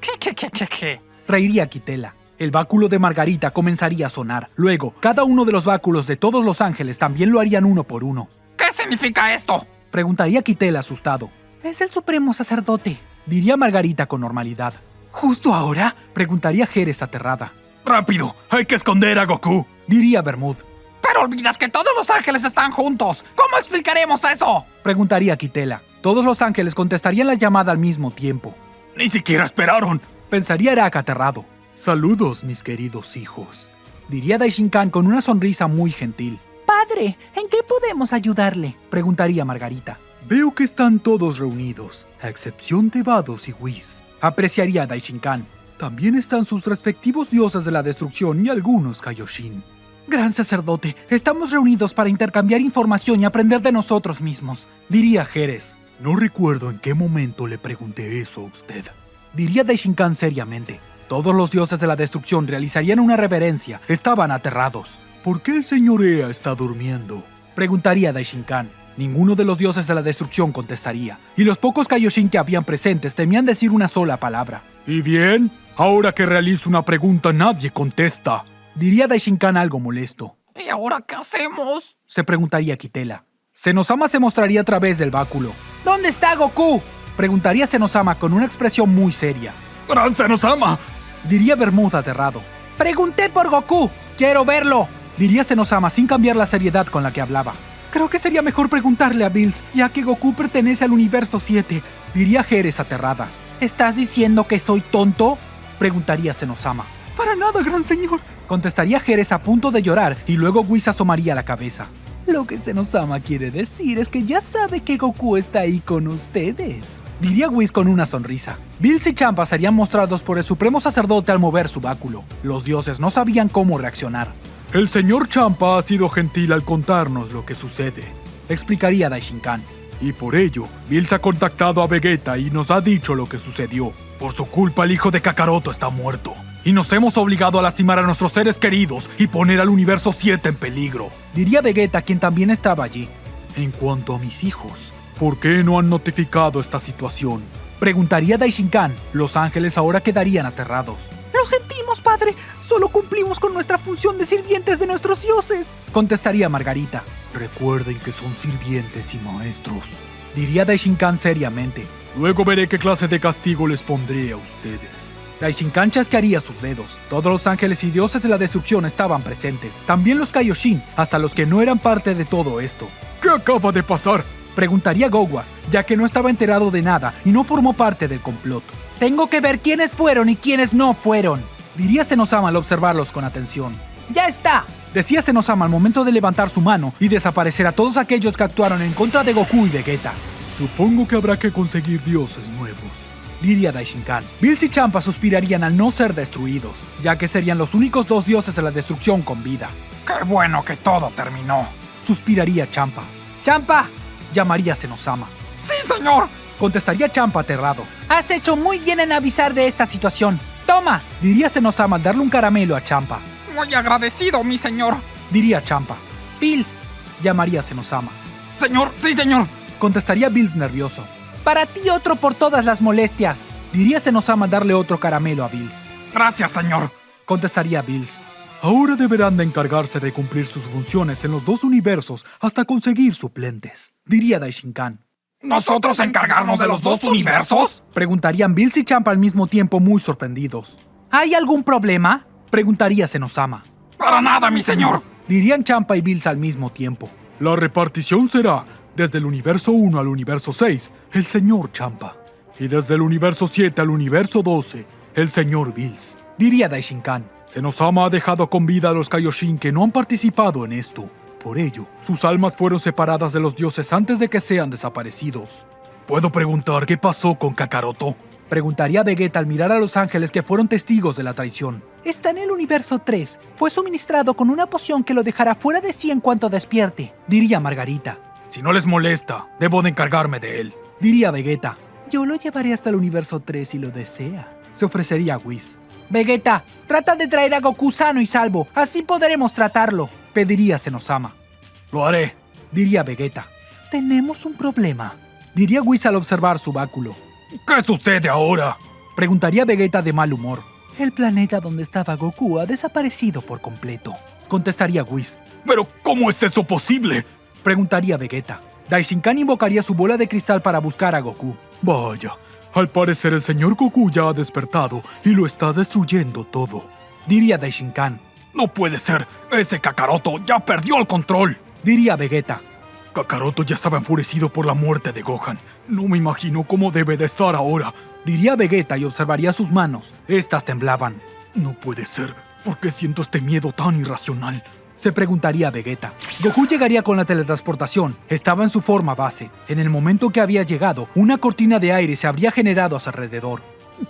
Reiría Kitela. El báculo de Margarita comenzaría a sonar. Luego, cada uno de los báculos de todos los ángeles también lo harían uno por uno. ¿Qué significa esto? Preguntaría Kitela asustado. Es el supremo sacerdote, diría Margarita con normalidad. ¿Justo ahora? Preguntaría Jerez aterrada. ¡Rápido! ¡Hay que esconder a Goku! Diría Bermud. Pero olvidas que todos los ángeles están juntos. ¿Cómo explicaremos eso? Preguntaría Kitela. Todos los ángeles contestarían la llamada al mismo tiempo. ¡Ni siquiera esperaron! Pensaría Arak aterrado. Saludos, mis queridos hijos. Diría Daishinkan con una sonrisa muy gentil. Padre, ¿en qué podemos ayudarle? Preguntaría Margarita. Veo que están todos reunidos, a excepción de Vados y Whis. Apreciaría Daishinkan. También están sus respectivos dioses de la destrucción y algunos Kaioshin. Gran sacerdote, estamos reunidos para intercambiar información y aprender de nosotros mismos, diría Jerez. No recuerdo en qué momento le pregunté eso a usted. Diría Daishinkan seriamente. Todos los dioses de la destrucción realizarían una reverencia. Estaban aterrados. ¿Por qué el señor Ea está durmiendo? Preguntaría Daishinkan. Ninguno de los dioses de la destrucción contestaría, y los pocos Kaioshin que habían presentes temían decir una sola palabra. ¿Y bien? Ahora que realizo una pregunta nadie contesta. Diría Daishinkan algo molesto. ¿Y ahora qué hacemos? Se preguntaría Kitela. Zenosama se mostraría a través del báculo. ¿Dónde está Goku? Preguntaría Zenosama con una expresión muy seria. ¡Gran Zenosama! Diría Bermud aterrado. Pregunté por Goku. ¡Quiero verlo! Diría Zenosama sin cambiar la seriedad con la que hablaba. Creo que sería mejor preguntarle a Bills, ya que Goku pertenece al universo 7. Diría Jerez aterrada. ¿Estás diciendo que soy tonto? Preguntaría Zenosama. Para nada, gran señor. Contestaría Jerez a punto de llorar y luego Whis asomaría la cabeza. Lo que Zenosama quiere decir es que ya sabe que Goku está ahí con ustedes. Diría Whis con una sonrisa. Bills y Champa serían mostrados por el supremo sacerdote al mover su báculo. Los dioses no sabían cómo reaccionar. El señor Champa ha sido gentil al contarnos lo que sucede, Explicaría Daishinkan. y por ello, Bills ha contactado a Vegeta y nos ha dicho lo que sucedió. Por su culpa, el hijo de Kakaroto está muerto, y nos hemos obligado a lastimar a nuestros seres queridos y poner al universo 7 en peligro. Diría Vegeta, quien también estaba allí. En cuanto a mis hijos, ¿por qué no han notificado esta situación? Preguntaría Daishinkan. Los ángeles ahora quedarían aterrados. Lo sentimos, padre. Solo cumplimos con nuestra función de sirvientes de nuestros dioses. Contestaría Margarita. Recuerden que son sirvientes y maestros. Diría Daishinkan seriamente. Luego veré qué clase de castigo les pondré a ustedes. Daishinkan chasquearía sus dedos. Todos los ángeles y dioses de la destrucción estaban presentes. También los Kaioshin, hasta los que no eran parte de todo esto. ¿Qué acaba de pasar? Preguntaría Gowas, ya que no estaba enterado de nada y no formó parte del complot. Tengo que ver quiénes fueron y quiénes no fueron. Diría Zenosama al observarlos con atención. ¡Ya está!, decía Zenosama al momento de levantar su mano y desaparecer a todos aquellos que actuaron en contra de Goku y Vegeta. Supongo que habrá que conseguir dioses nuevos, diría Daishinkan. Bills y Champa suspirarían al no ser destruidos, ya que serían los únicos dos dioses de la destrucción con vida. ¡Qué bueno que todo terminó! Suspiraría Champa. ¡Champa!, llamaría Zenosama. ¡Sí, señor! Contestaría Champa aterrado. Has hecho muy bien en avisar de esta situación. ¡Toma!, diría Zenosama al darle un caramelo a Champa. Muy agradecido, mi señor. Diría Champa. Bills, llamaría Zenosama. Señor, sí, señor. Contestaría Bills nervioso. Para ti otro por todas las molestias. Diría Zenosama al darle otro caramelo a Bills. Gracias, señor. Contestaría Bills. Ahora deberán de encargarse de cumplir sus funciones en los dos universos hasta conseguir suplentes, diría Daishinkan. ¿Nosotros encargarnos de los dos universos? Preguntarían Bills y Champa al mismo tiempo, muy sorprendidos. ¿Hay algún problema?, preguntaría Zenosama. Para nada, mi señor. Dirían Champa y Bills al mismo tiempo. La repartición será, desde el universo 1 al universo 6, el señor Champa, y desde el universo 7 al universo 12, el señor Bills, diría Daishinkan. Zenosama ha dejado con vida a los Kaioshin que no han participado en esto. Por ello, sus almas fueron separadas de los dioses antes de que sean desaparecidos. ¿Puedo preguntar qué pasó con Kakaroto?, preguntaría Vegeta al mirar a los ángeles que fueron testigos de la traición. Está en el universo 3. Fue suministrado con una poción que lo dejará fuera de sí en cuanto despierte, diría Margarita. Si no les molesta, debo de encargarme de él, diría Vegeta. Yo lo llevaré hasta el universo 3 si lo desea, se ofrecería Whis. Vegeta, trata de traer a Goku sano y salvo, así podremos tratarlo, pediría Zenosama. Lo haré, diría Vegeta. Tenemos un problema, diría Whis al observar su báculo. ¿Qué sucede ahora?, preguntaría Vegeta de mal humor. El planeta donde estaba Goku ha desaparecido por completo, contestaría Whis. ¿Pero cómo es eso posible?, preguntaría Vegeta. Daishinkan invocaría su bola de cristal para buscar a Goku. Vaya, al parecer el señor Goku ya ha despertado y lo está destruyendo todo, diría Daishinkan. No puede ser, ese Kakaroto ya perdió el control, diría Vegeta. Kakaroto ya estaba enfurecido por la muerte de Gohan. No me imagino cómo debe de estar ahora, diría Vegeta y observaría sus manos. Estas temblaban. No puede ser, ¿por qué siento este miedo tan irracional?, se preguntaría Vegeta. Goku llegaría con la teletransportación. Estaba en su forma base. En el momento que había llegado, una cortina de aire se habría generado a su alrededor.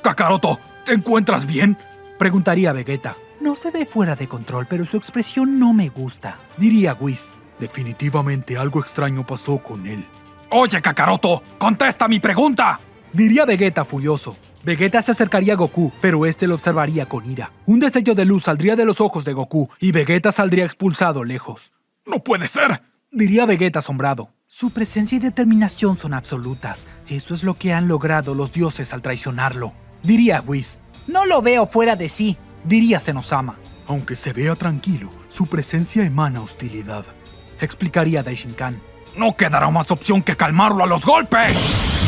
Kakaroto, ¿te encuentras bien?, preguntaría Vegeta. No se ve fuera de control, pero su expresión no me gusta, diría Whis. Definitivamente algo extraño pasó con él. Oye, Kakaroto, contesta mi pregunta, diría Vegeta furioso. Vegeta se acercaría a Goku, pero este lo observaría con ira. Un destello de luz saldría de los ojos de Goku y Vegeta saldría expulsado lejos. ¡No puede ser!, diría Vegeta asombrado. Su presencia y determinación son absolutas. Eso es lo que han logrado los dioses al traicionarlo, diría Whis. No lo veo fuera de sí, diría Zenosama. Aunque se vea tranquilo, su presencia emana hostilidad, explicaría Daishinkan. No quedará más opción que calmarlo a los golpes,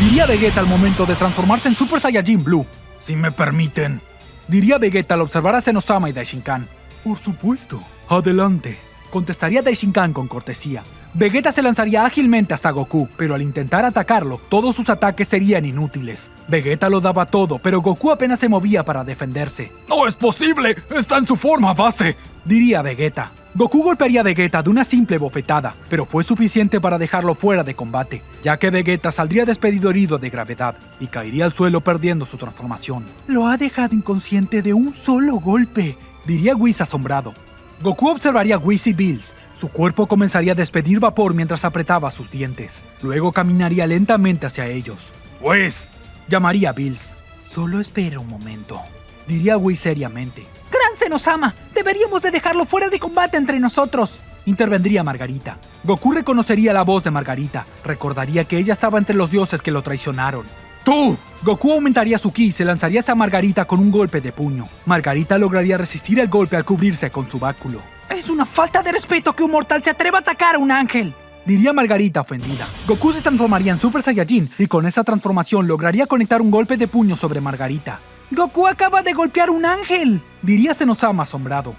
diría Vegeta al momento de transformarse en Super Saiyajin Blue. Si me permiten, diría Vegeta al observar a Zenosama y Daishinkan. Por supuesto, adelante, contestaría Daishinkan con cortesía. Vegeta se lanzaría ágilmente hasta Goku, pero al intentar atacarlo, todos sus ataques serían inútiles. Vegeta lo daba todo, pero Goku apenas se movía para defenderse. ¡No es posible! ¡Está en su forma base!, diría Vegeta. Goku golpearía a Vegeta de una simple bofetada, pero fue suficiente para dejarlo fuera de combate, ya que Vegeta saldría despedido herido de gravedad y caería al suelo perdiendo su transformación. Lo ha dejado inconsciente de un solo golpe, diría Whis asombrado. Goku observaría a Whis y Bills. Su cuerpo comenzaría a despedir vapor mientras apretaba sus dientes. Luego caminaría lentamente hacia ellos. ¡Whis!, llamaría a Bills. Solo espera un momento, diría Whis seriamente. ¡Gran Zenosama! ¡Deberíamos de dejarlo fuera de combate entre nosotros!, intervendría Margarita. Goku reconocería la voz de Margarita. Recordaría que ella estaba entre los dioses que lo traicionaron. ¡Tú! Goku aumentaría su ki y se lanzaría hacia Margarita con un golpe de puño. Margarita lograría resistir el golpe al cubrirse con su báculo. ¡Es una falta de respeto que un mortal se atreva a atacar a un ángel!, diría Margarita ofendida. Goku se transformaría en Super Saiyajin y con esa transformación lograría conectar un golpe de puño sobre Margarita. ¡Goku acaba de golpear un ángel!, diría Zenosama asombrado.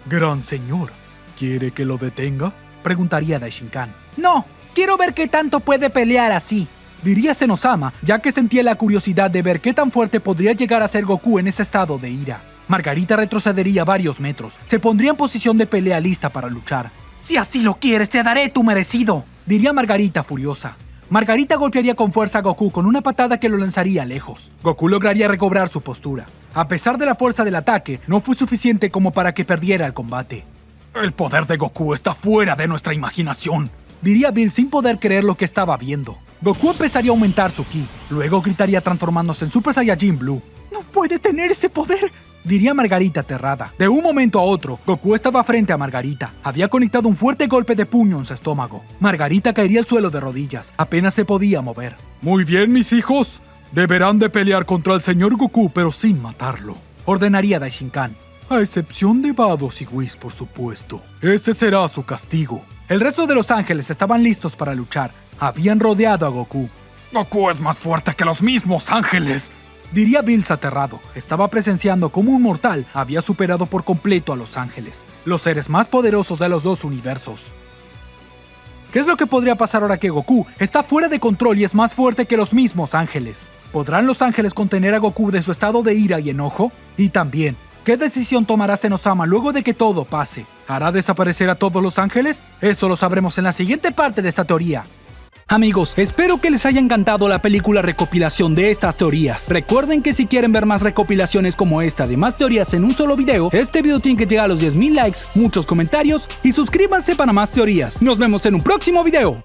Gran señor, ¿quiere que lo detenga?, preguntaría Daishinkan. No, quiero ver qué tanto puede pelear así, diría Zenosama, ya que sentía la curiosidad de ver qué tan fuerte podría llegar a ser Goku en ese estado de ira. Margarita retrocedería varios metros, se pondría en posición de pelea lista para luchar. Si así lo quieres, te daré tu merecido, diría Margarita furiosa. Margarita golpearía con fuerza a Goku con una patada que lo lanzaría lejos. Goku lograría recobrar su postura. A pesar de la fuerza del ataque, no fue suficiente como para que perdiera el combate. El poder de Goku está fuera de nuestra imaginación, diría Bill sin poder creer lo que estaba viendo. Goku empezaría a aumentar su ki, luego gritaría transformándose en Super Saiyajin Blue. ¡No puede tener ese poder!, diría Margarita aterrada. De un momento a otro, Goku estaba frente a Margarita. Había conectado un fuerte golpe de puño en su estómago. Margarita caería al suelo de rodillas. Apenas se podía mover. Muy bien, mis hijos. Deberán de pelear contra el señor Goku, pero sin matarlo, ordenaría Daishinkan. A excepción de Vados y Whis, por supuesto. Ese será su castigo. El resto de los ángeles estaban listos para luchar. Habían rodeado a Goku. Goku es más fuerte que los mismos ángeles, diría Bills aterrado. Estaba presenciando cómo un mortal había superado por completo a los ángeles, los seres más poderosos de los dos universos. ¿Qué es lo que podría pasar ahora que Goku está fuera de control y es más fuerte que los mismos ángeles? ¿Podrán los ángeles contener a Goku de su estado de ira y enojo? Y también, ¿qué decisión tomará Zenosama luego de que todo pase? ¿Hará desaparecer a todos los ángeles? Eso lo sabremos en la siguiente parte de esta teoría. Amigos, espero que les haya encantado la película recopilación de estas teorías. Recuerden que si quieren ver más recopilaciones como esta de más teorías en un solo video, este video tiene que llegar a los 10,000 likes, muchos comentarios y suscríbanse para más teorías. Nos vemos en un próximo video.